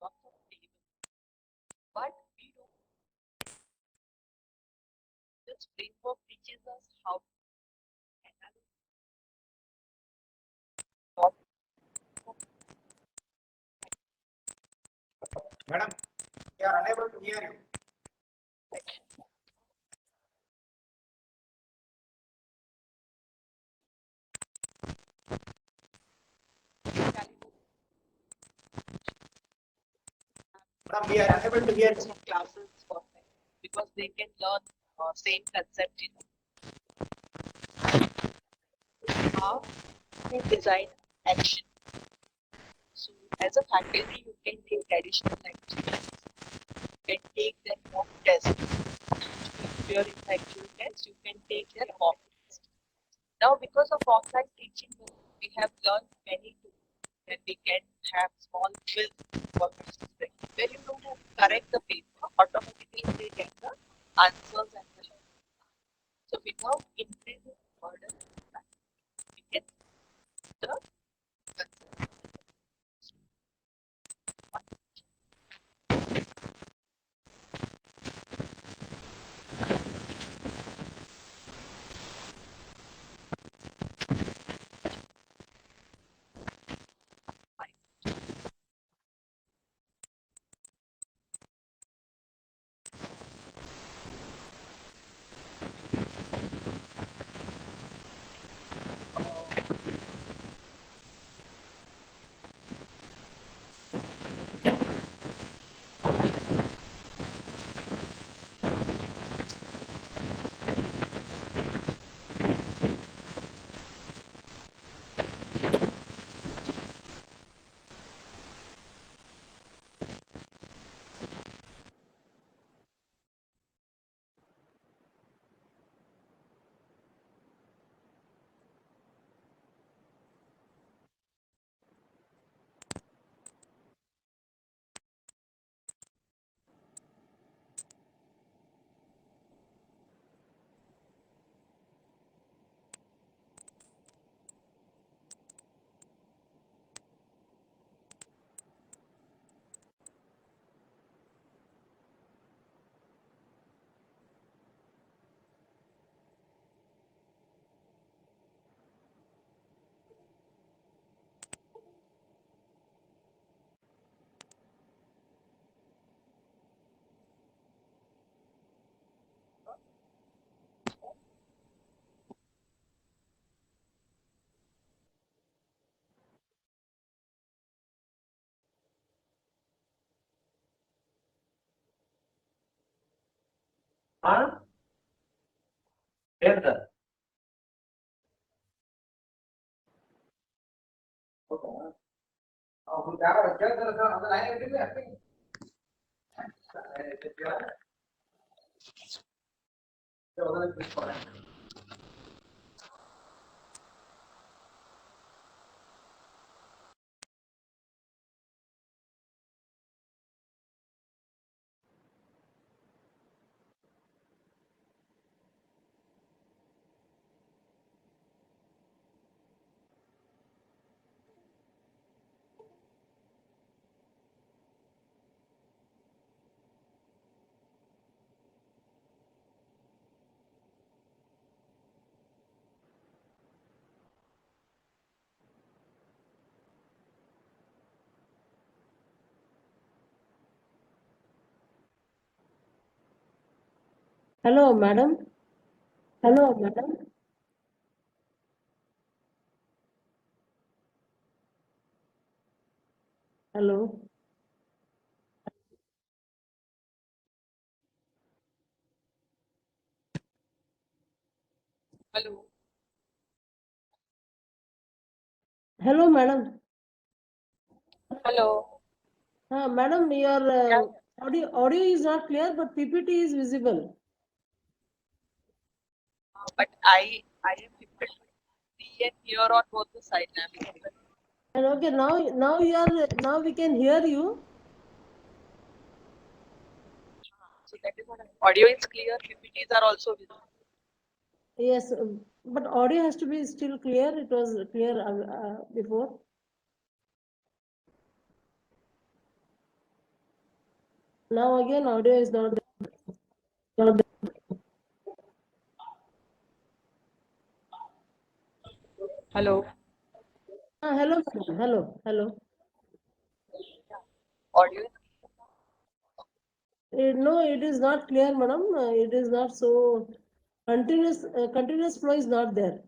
Speaker 7: lots of tables, but we don't. This framework teaches us how to analyze lot of
Speaker 6: Madam, we are unable to hear you. Madam, we are unable to hear you.
Speaker 7: some classes for them because they can learn same concept in how to design action. So as a faculty, you can take additional activities. You can take their mock test. If you are in the actual test, you can take their mock test. Now, because of offline teaching, we have learned many tools that we can have small quiz for participants where you don't have to correct the paper, automatically they get the answers and the learning. So without increasing burden, we can the concept.
Speaker 8: Hello, madam. Hello, madam. Hello.
Speaker 7: Hello.
Speaker 8: Hello, madam.
Speaker 7: Hello.
Speaker 8: Madam, your audio is not clear, but PPT is visible.
Speaker 7: But I am able to see and hear on both the sides.
Speaker 8: And okay, now we can hear you.
Speaker 7: So that is what audio is clear. PPTs are also visible.
Speaker 8: Yes, but audio has to be still clear. It was clear before. Now again, audio is not there.
Speaker 1: Hello.
Speaker 8: Hello, madam. Hello.
Speaker 7: Audio.
Speaker 8: No, it is not clear, madam. It is not so continuous flow is not there.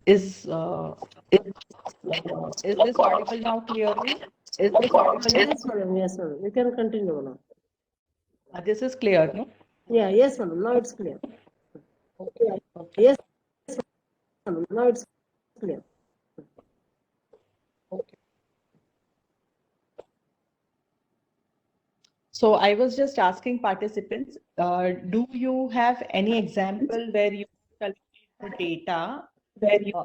Speaker 1: Is this audible now clearly? Is this audible now?
Speaker 8: Yes, madam. Yes, madam. You can continue now.
Speaker 1: This is clear, no?
Speaker 8: Yeah, yes, madam. Now it's clear.
Speaker 1: Okay.
Speaker 8: Yes, madam. Now it's clear.
Speaker 1: Okay. So I was just asking participants, do you have any example where you collected the data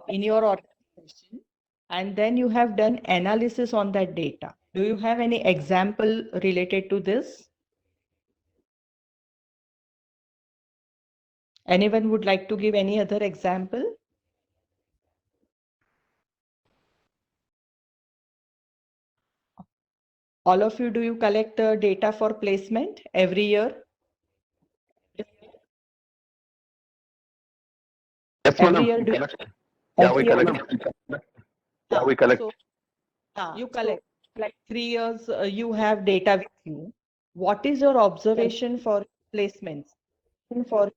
Speaker 1: in your organization and then you have done analysis on that data? Do you have any example related to this? Anyone would like to give any other example? All of you, do you collect the data for placement every year?
Speaker 4: Yes,
Speaker 1: Every
Speaker 4: madam.
Speaker 1: year, do you?
Speaker 4: Yeah, we
Speaker 1: Every year,
Speaker 4: collect. Yeah, we collect.
Speaker 1: So you collect like 3 years, you have data with you. What is your observation for placements? For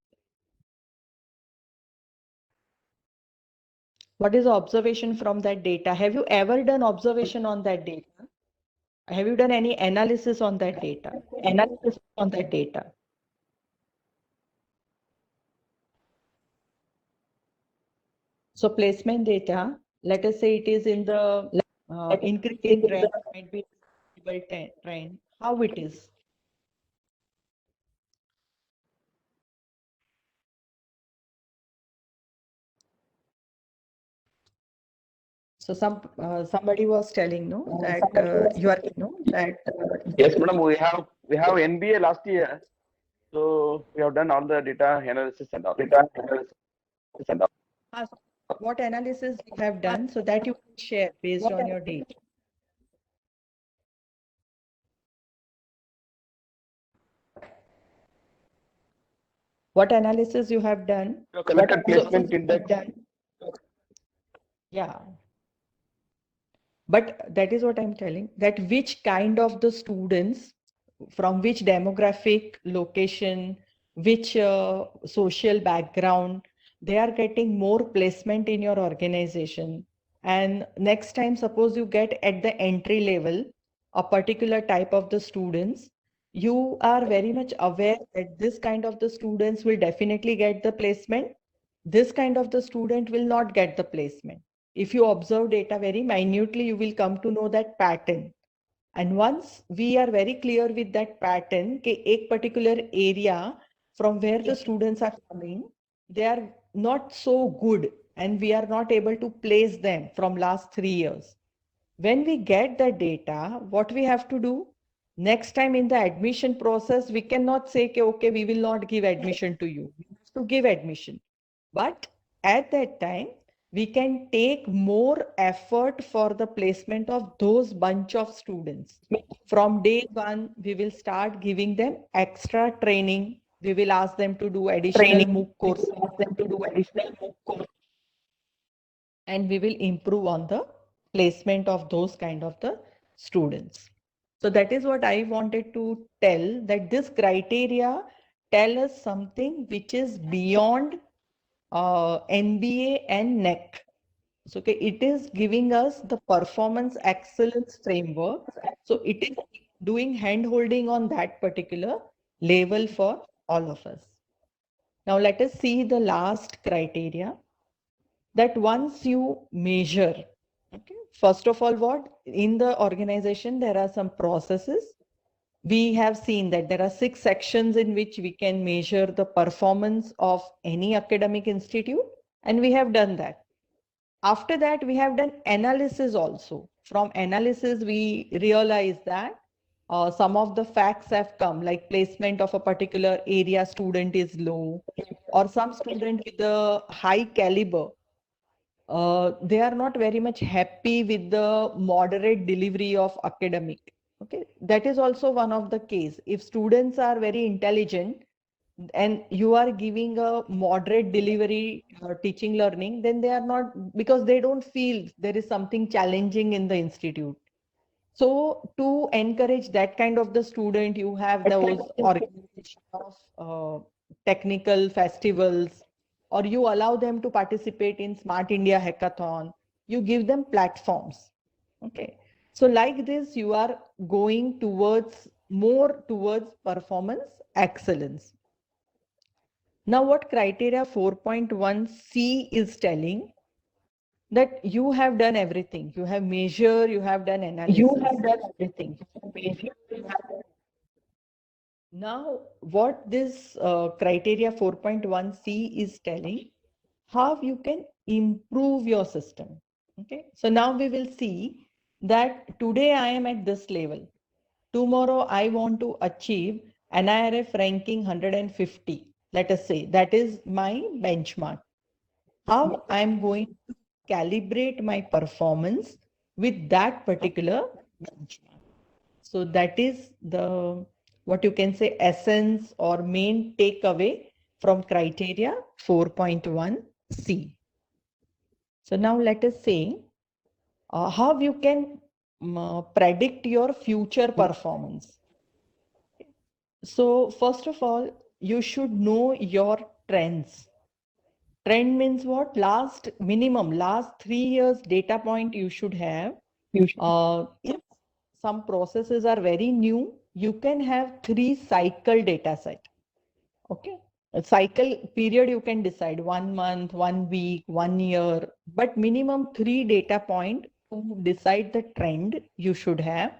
Speaker 1: what is the observation from that data? Have you ever done observation on that data? Have you done any analysis on that data? Analysis on that data. So placement data, let us say it is in the increasing trend, might be stable trend. How it is? So somebody was telling no that you are
Speaker 4: Yes, madam. We have NBA last year, so we have done all the data analysis and all.
Speaker 1: uh, what analysis you have done so that you can share based on your data. What analysis you have done?
Speaker 4: We have collected placement
Speaker 1: you have
Speaker 4: index.
Speaker 1: done? Yeah. But that is what I'm telling, that which kind of the students, from which demographic location, which social background, they are getting more placement in your organization. And next time, suppose you get at the entry level, a particular type of the students, you are very much aware that this kind of the students will definitely get the placement. This kind of the student will not get the placement. If you observe data very minutely, you will come to know that pattern. And once we are very clear with that pattern, कि एक particular area from where the students are coming, they are not so good and we are not able to place them from last 3 years. When we get the data, what we have to do? Next time in the admission process, we cannot say, okay, we will not give admission to you. We have to give admission. But at that time, we can take more effort for the placement of those bunch of students. From day one, we will start giving them extra training. We will ask them to do additional MOOC courses. and we will improve on the placement of those kind of the students. So that is what I wanted to tell, that this criteria tell us something which is beyond NBA and NEC. So okay, it is giving us the performance excellence framework. So it is doing hand holding on that particular level for all of us. Now let us see the last criteria, that once you measure, okay, first of all, what in the organization there are some processes. We have seen that there are 6 sections in which we can measure the performance of any academic institute, and we have done that. After that, we have done analysis also. From analysis, we realize that some of the facts have come, like placement of a particular area student is low, or some student with a high caliber, they are not very much happy with the moderate delivery of academic. Okay, that is also one of the case. If students are very intelligent and you are giving a moderate delivery teaching learning, then they are not, because they don't feel there is something challenging in the institute. So to encourage that kind of the student, you have those organization of technical festivals, or you allow them to participate in Smart India Hackathon. You give them platforms. Okay. So like this, you are going towards more towards performance excellence. Now, what criteria 4.1C is telling, that you have done everything. You have measured, you have done analysis. You have done everything. You have measured, you have done. Now, what this criteria 4.1C is telling, how you can improve your system. Okay. So now we will see that today I am at this level. Tomorrow I want to achieve NIRF ranking 150. Let us say that is my benchmark. How I'm going to calibrate my performance with that particular benchmark. So that is the, what you can say, essence or main takeaway from criteria 4.1C. So now let us say how you can predict your future performance. So first of all, you should know your trends. Trend means what? Last 3 years data point you should have. If some processes are very new, you can have 3 cycle data set. Okay. A cycle period you can decide 1 month, 1 week, 1 year, but minimum 3 data point to decide the trend you should have.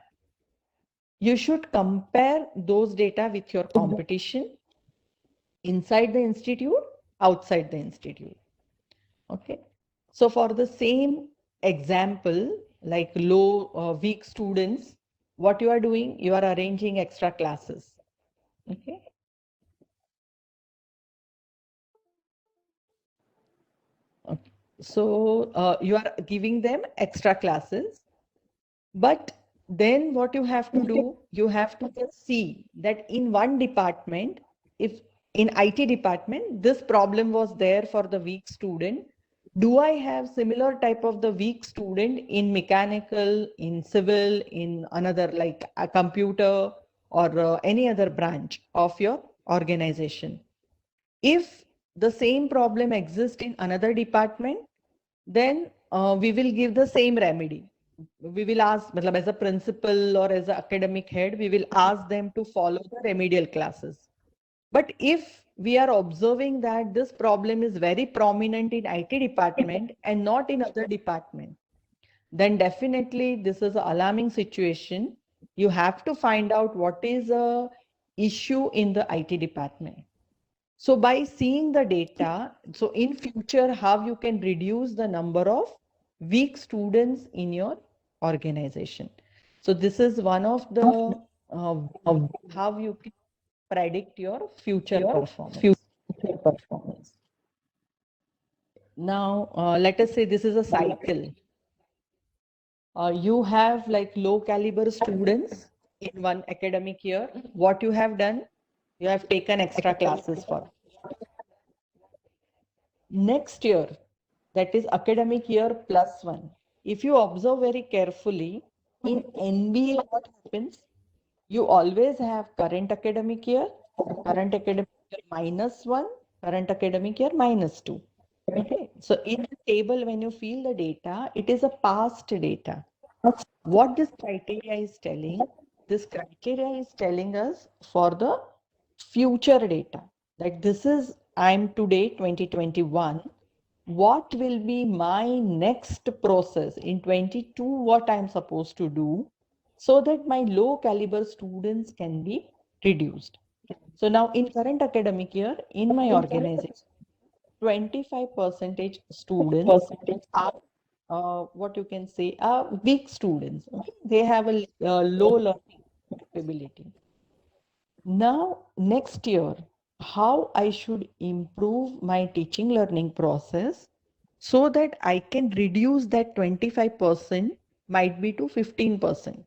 Speaker 1: You should compare those data with your competition inside the institute, outside the institute. Okay. So for the same example, like weak students, what you are doing, you are arranging extra classes. Okay. Okay. So you are giving them extra classes, but then what you have to do, you have to just see that in one department, if in IT department, this problem was there for the weak student, do I have similar type of the weak student in mechanical, in civil, in another like a computer or any other branch of your organization? If the same problem exists in another department, then we will give the same remedy. We will ask, as a principal or as an academic head, we will ask them to follow the remedial classes. But if we are observing that this problem is very prominent in IT department and not in other department, then definitely this is an alarming situation. You have to find out what is a issue in the IT department. So by seeing the data, so in future, how you can reduce the number of weak students in your organization. So this is one of the how you can predict your future performance. Now, let us say this is a cycle. You have like low caliber students in one academic year. What you have done, you have taken extra classes for. Next year, that is academic year +1. If you observe very carefully, in NBA, what happens? You always have current academic year -1, current academic year -2. Okay, so in the table, when you fill the data, it is a past data. What this criteria is telling, this criteria is telling us for the future data, that this is, I'm today 2021, what will be my next process in 22, what I'm supposed to do, so that my low caliber students can be reduced. So now in current academic year, in my organization, 25% students are what you can say are weak students. Okay? They have a low learning capability. Now, next year, how I should improve my teaching learning process so that I can reduce that 25% might be to 15%.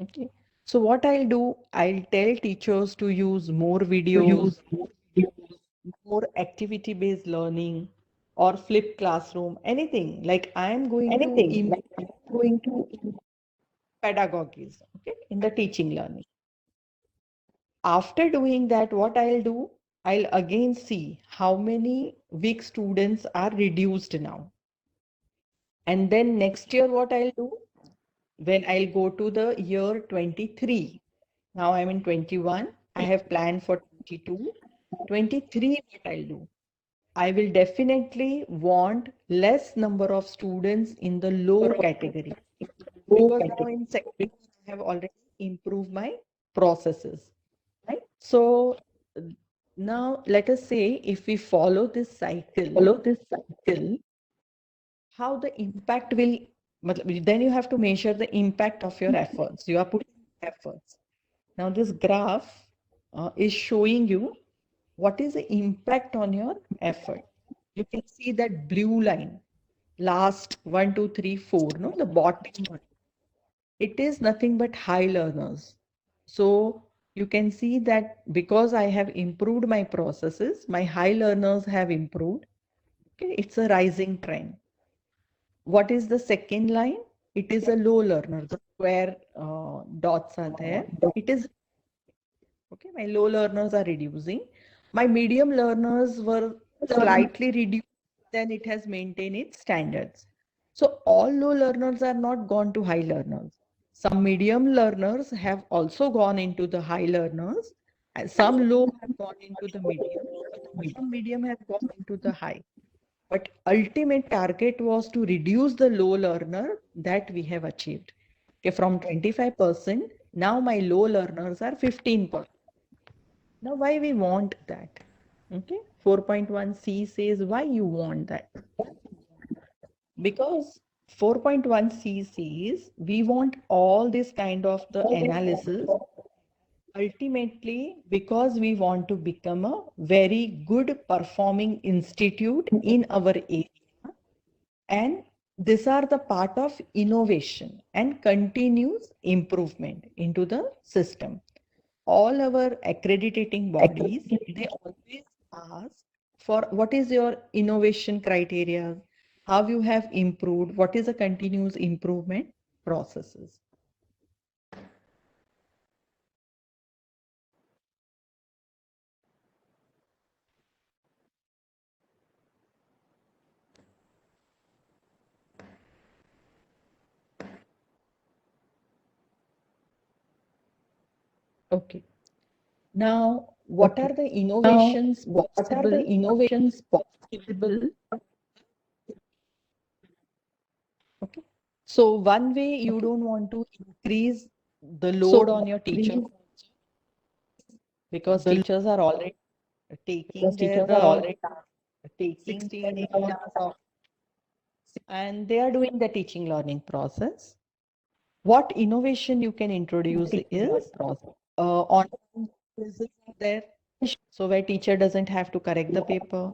Speaker 1: Okay. So what I'll do, I'll tell teachers to use more videos, more activity-based learning, or flip classroom, anything. Like I'm going to improve pedagogies, okay, in the teaching learning. After doing that, what I'll do, I'll again see how many weak students are reduced now. And then next year, what I'll do, when I'll go to the year 23. Now I'm in 21. I have planned for 22. 23, what I'll do, I will definitely want less number of students in the low category, because now in second I have already improved my processes, right? So now let us say if we follow this cycle, how the impact will, then you have to measure the impact of your efforts. You are putting efforts. Now this graph is showing you what is the impact on your effort. You can see that blue line, last 1, 2, 3, 4, no, the bottom one. It is nothing but high learners. So you can see that because I have improved my processes, my high learners have improved. Okay, it's a rising trend. What is the second line? It is a low learner. The square dots are there. It is okay. My low learners are reducing. My medium learners were slightly reduced. Then it has maintained its standards. So all low learners are not gone to high learners. Some medium learners have also gone into the high learners, and some low have gone into the medium, some medium have gone into the high. But ultimate target was to reduce the low learner, that we have achieved. Okay, from 25%, now my low learners are 15%. Now why we want that? Okay, 4.1c says why you want that. Because 4.1c says we want all this kind of the analysis ultimately because we want to become a very good performing institute in our area. And these are the part of innovation and continuous improvement into the system. All our accrediting bodies, they always ask for what is your innovation criteria, how you have improved, what is the continuous improvement processes. Okay. Now, what are the innovations possible? Okay. So one way you don't want to increase the load on your teachers, because teachers are already taking their 16 hours and they are doing the teaching learning process. What innovation you can introduce is online quizzes are there, so where teacher doesn't have to correct the paper.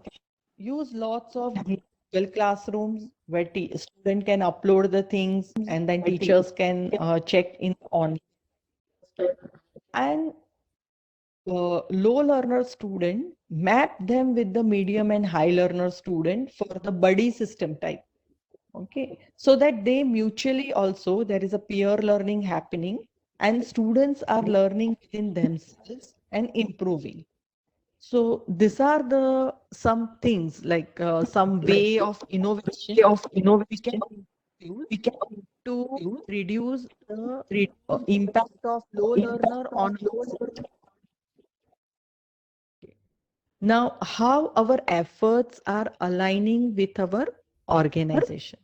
Speaker 1: Use lots of Google Classrooms where student can upload the things and then teachers can check in on. And low learner student,
Speaker 9: map them with the medium and high learner student for the buddy system type. Okay, so that they mutually also, there is a peer learning happening and students are learning within themselves and improving. So these are the some things like some way of innovation we can use to reduce the impact of low learner on. Now, how our efforts are aligning with our organization.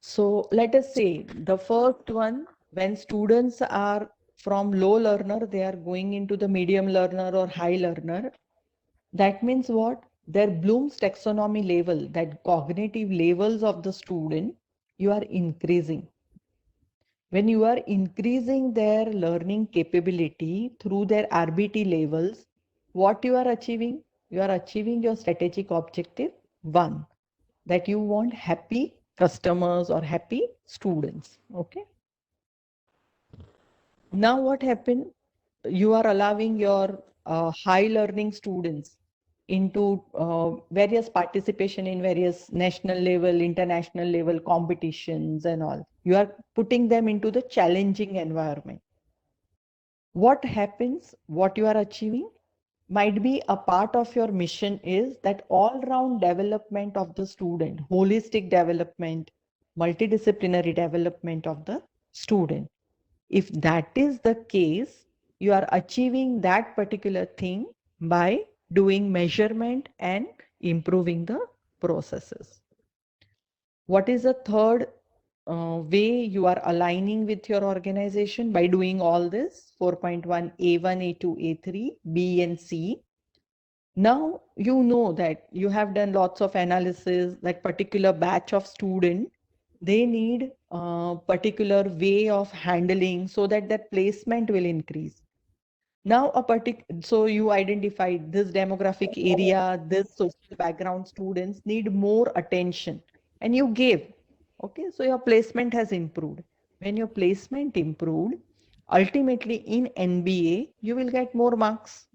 Speaker 9: So let us say the first one, when students are from low learner, they are going into the medium learner or high learner. That means what? Their Bloom's taxonomy level, that cognitive levels of the student, you are increasing. When you are increasing their learning capability through their RBT levels, what you are achieving? You are achieving your strategic objective 1, that you want happy customers or happy students. Okay. Now what happened? You are allowing your high learning students into various participation in various national level, international level competitions and all. You are putting them into the challenging environment. What happens, what you are achieving might be a part of your mission is that all-round development of the student, holistic development, multidisciplinary development of the student. If that is the case, you are achieving that particular thing by doing measurement and improving the processes. What is the third way you are aligning with your organization by doing all this? 4.1 A1, A2, A3, B and C. Now you know that you have done lots of analysis, that particular batch of student, they need a particular way of handling so that their placement will increase. Now so you identified this demographic area, this social background students need more attention and you gave. Okay, so your placement has improved. When your placement improved, ultimately in NBA, you will get more marks.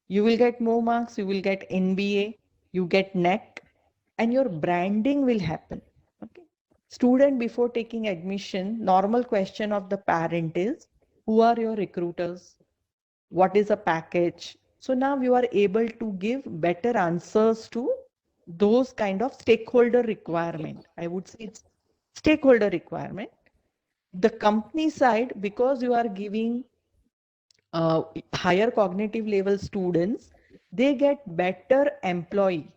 Speaker 9: You will get more marks, you will get NBA, you get NEC, and your branding will happen. Okay. Student before taking admission, normal question of the parent is, who are your recruiters? What is a package? So now you are able to give better answers to those kind of stakeholder requirement. I would say it's stakeholder requirement. The company side, because you are giving higher cognitive level students, they get better employee.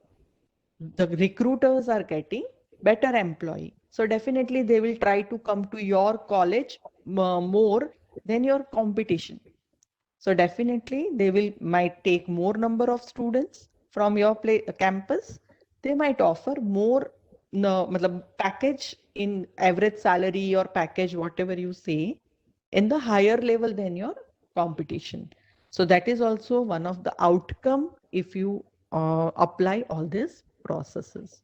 Speaker 9: The recruiters are getting better employee. So definitely they will try to come to your college more than your competition. So definitely they might take more number of students from your campus. They might offer more package in average salary or package, whatever you say, in the higher level than your competition. So that is also one of the outcome if you apply all these processes.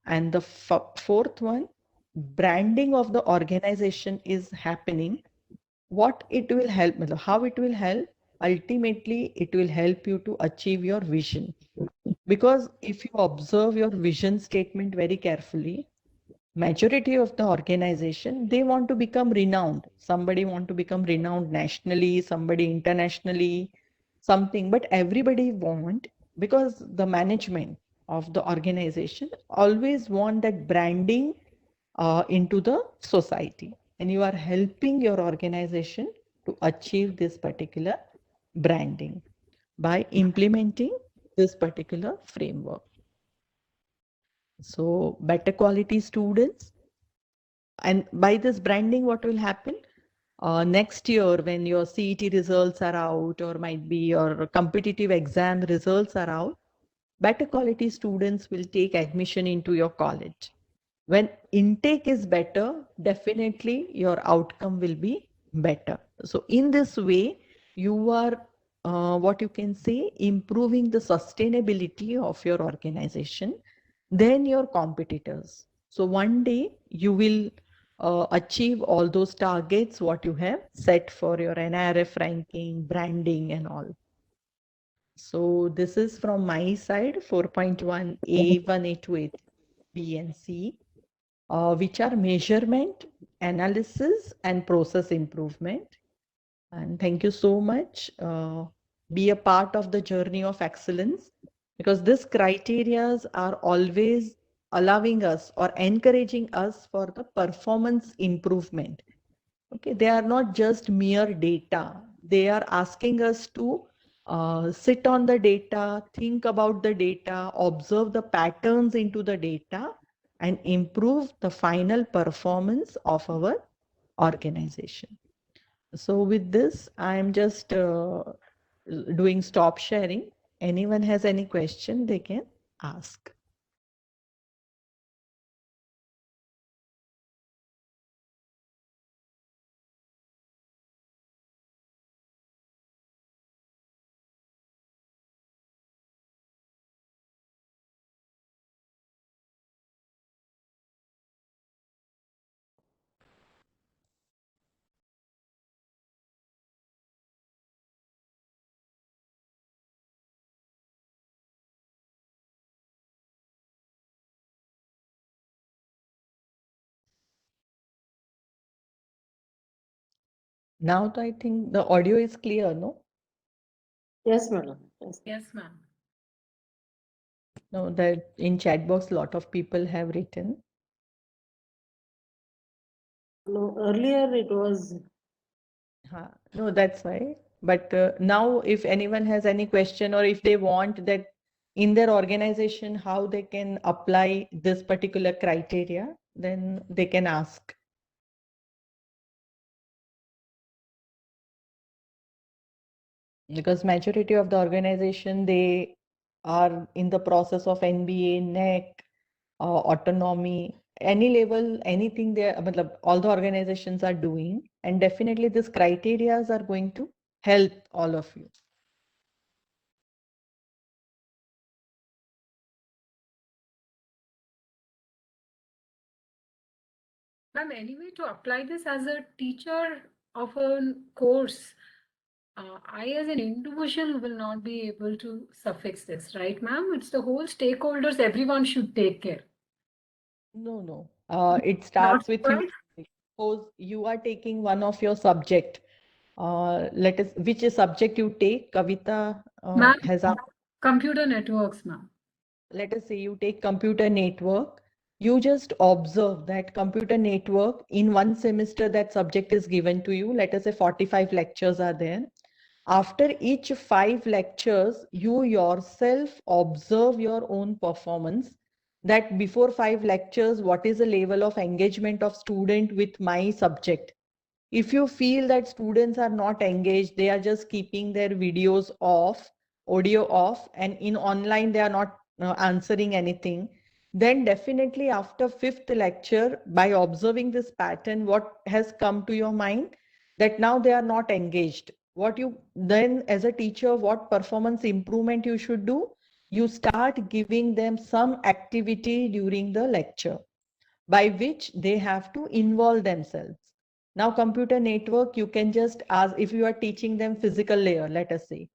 Speaker 9: And the fourth one, branding of the organization is happening. What it will help, how it will help, ultimately it will help you to achieve your vision. Because if you observe your vision statement very carefully, majority of the organization, they want to become renowned. Somebody want to become renowned nationally, somebody internationally, something, but everybody want, because the management of the organization always want that branding into the society, and you are helping your organization to achieve this particular branding by implementing this particular framework. So better quality students, and by this branding, what will happen? Next year, when your CET results are out, or might be your competitive exam results are out, better quality students will take admission into your college. When intake is better, definitely your outcome will be better. So in this way, you are what you can say, improving the sustainability of your organization than your competitors. So one day you will achieve all those targets what you have set for your NIRF ranking, branding and all. So this is from my side, 4.1 A, 1A to A, B and C, which are measurement, analysis and process improvement. And thank you so much. Be a part of the journey of excellence, because these criterias are always allowing us or encouraging us for the performance improvement. Okay, they are not just mere data. They are asking us to sit on the data, think about the data, observe the patterns into the data, and improve the final performance of our organization. So with this, I'm just doing stop sharing. Anyone has any question, they can ask. Now I think the audio is clear, no?
Speaker 8: Yes, madam. Yes.
Speaker 2: Yes, ma'am.
Speaker 9: No, that in chat box, a lot of people have written.
Speaker 8: No, earlier it was.
Speaker 9: No, that's why. But now if anyone has any question or if they want that in their organization, how they can apply this particular criteria, then they can ask. Because majority of the organization, they are in the process of NBA, NEC, autonomy, any level, anything there, all the organizations are doing, and definitely these criterias are going to help all of you.
Speaker 2: Ma'am, anyway, to apply this as a teacher of a course, I as an individual will not be able to suffix this, right, ma'am? It's the whole stakeholders, everyone should take care.
Speaker 9: No, no. It starts with you. Suppose you are taking one of your subject. Let us, which subject you take? Kavita has asked.
Speaker 2: Computer networks, ma'am.
Speaker 9: Let us say you take computer network. You just observe that computer network in one semester that subject is given to you. Let us say 45 lectures are there. After each 5 lectures, you yourself observe your own performance, that before 5 lectures, what is the level of engagement of student with my subject. If you feel that students are not engaged, they are just keeping their videos off, audio off, and in online they are not answering anything, then definitely after 5th lecture, by observing this pattern, what has come to your mind, that now they are not engaged. What you then, as a teacher, what performance improvement you should do? You start giving them some activity during the lecture by which they have to involve themselves. Now, computer network, you can just ask, if you are teaching them physical layer, let us say,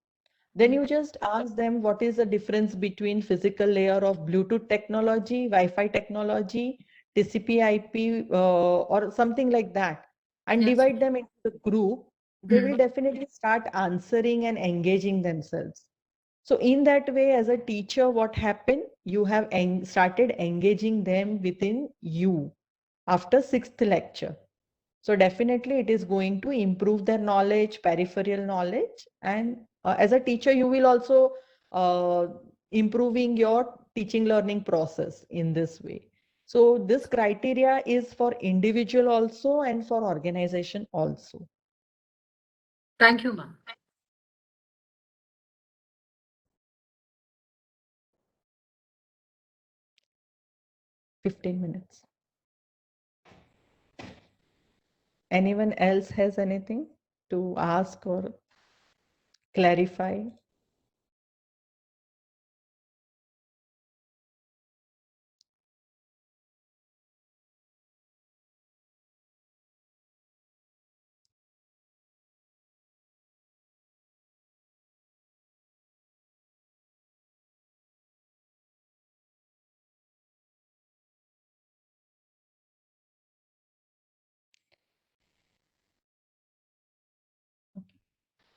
Speaker 9: then you just ask them what is the difference between physical layer of Bluetooth technology, Wi-Fi technology, TCP/IP, or something like that, and divide them into the group. They will definitely start answering and engaging themselves. So in that way, as a teacher, what happened? You have started engaging them within you after 6th lecture. So definitely it is going to improve their knowledge, peripheral knowledge. And as a teacher, you will also improving your teaching learning process in this way. So this criteria is for individual also and for organization also.
Speaker 2: Thank you, ma'am.
Speaker 9: 15 minutes. Anyone else has anything to ask or clarify?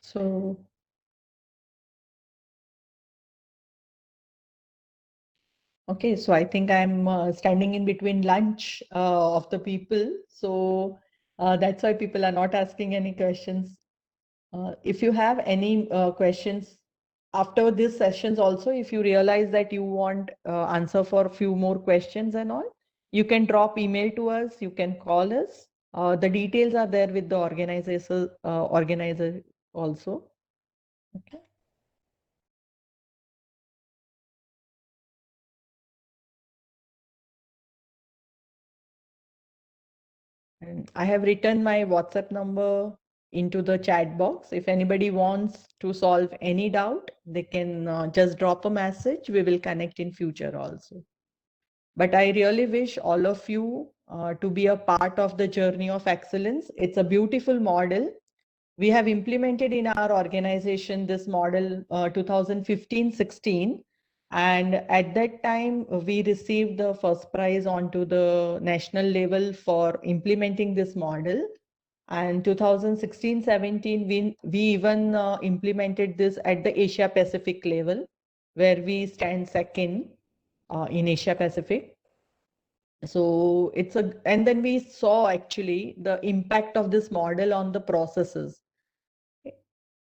Speaker 9: So, okay, so I think I'm standing in between lunch of the people. So that's why people are not asking any questions. If you have any questions after these sessions also, if you realize that you want answer for a few more questions and all, you can drop email to us, you can call us. The details are there with the organizer also. Okay. And I have written my WhatsApp number into the chat box. If anybody wants to solve any doubt, they can just drop a message. We will connect in future also. But I really wish all of you to be a part of the journey of excellence. It's a beautiful model. We have implemented in our organization this model 2015-16. And at that time, we received the first prize onto the national level for implementing this model. And 2016-17, we even implemented this at the Asia Pacific level, where we stand second in Asia Pacific. So and then we saw actually the impact of this model on the processes.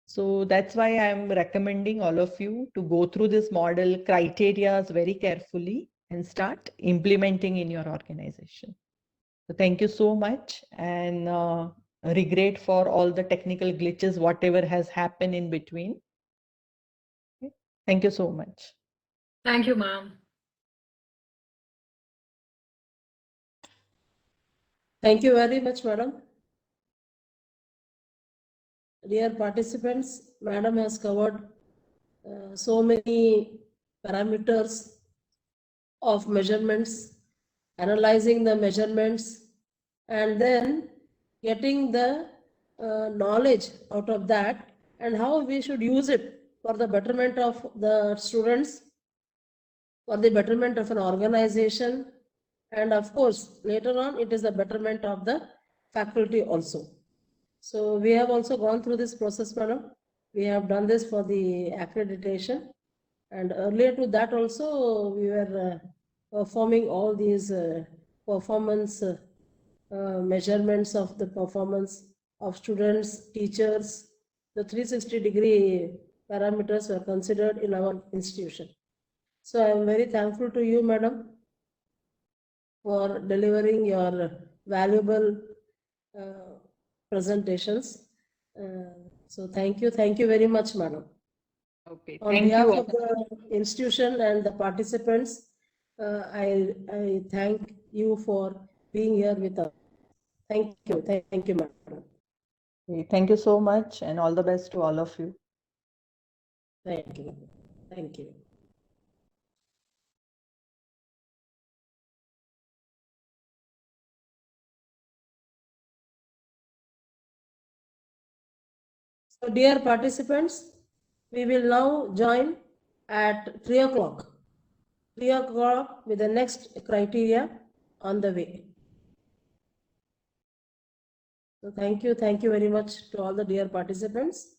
Speaker 9: So that's why I'm recommending all of you to go through this model criteria very carefully and start implementing in your organization. So thank you so much, and regret for all the technical glitches, whatever has happened in between. Okay. Thank you so much.
Speaker 2: Thank you, ma'am.
Speaker 8: Thank you very much, madam. Dear participants, madam has covered so many parameters of measurements, analyzing the measurements, and then getting the knowledge out of that and how we should use it for the betterment of the students, for the betterment of an organization, and of course, later on, it is the betterment of the faculty also. So we have also gone through this process, madam. We have done this for the accreditation. And earlier to that also, we were performing all these performance measurements of the performance of students, teachers. The 360-degree parameters were considered in our institution. So I am very thankful to you, madam, for delivering your valuable presentations. So thank you very much, madam.
Speaker 9: Okay,
Speaker 8: On
Speaker 9: thank
Speaker 8: behalf
Speaker 9: you.
Speaker 8: of the institution and the participants, I thank you for being here with us. Thank you, madam.
Speaker 9: Okay, thank you so much, and all the best to all of you.
Speaker 8: Thank you. Thank you. So dear participants, we will now join at 3 o'clock. 3 o'clock with the next criteria on the way. So thank you very much to all the dear participants.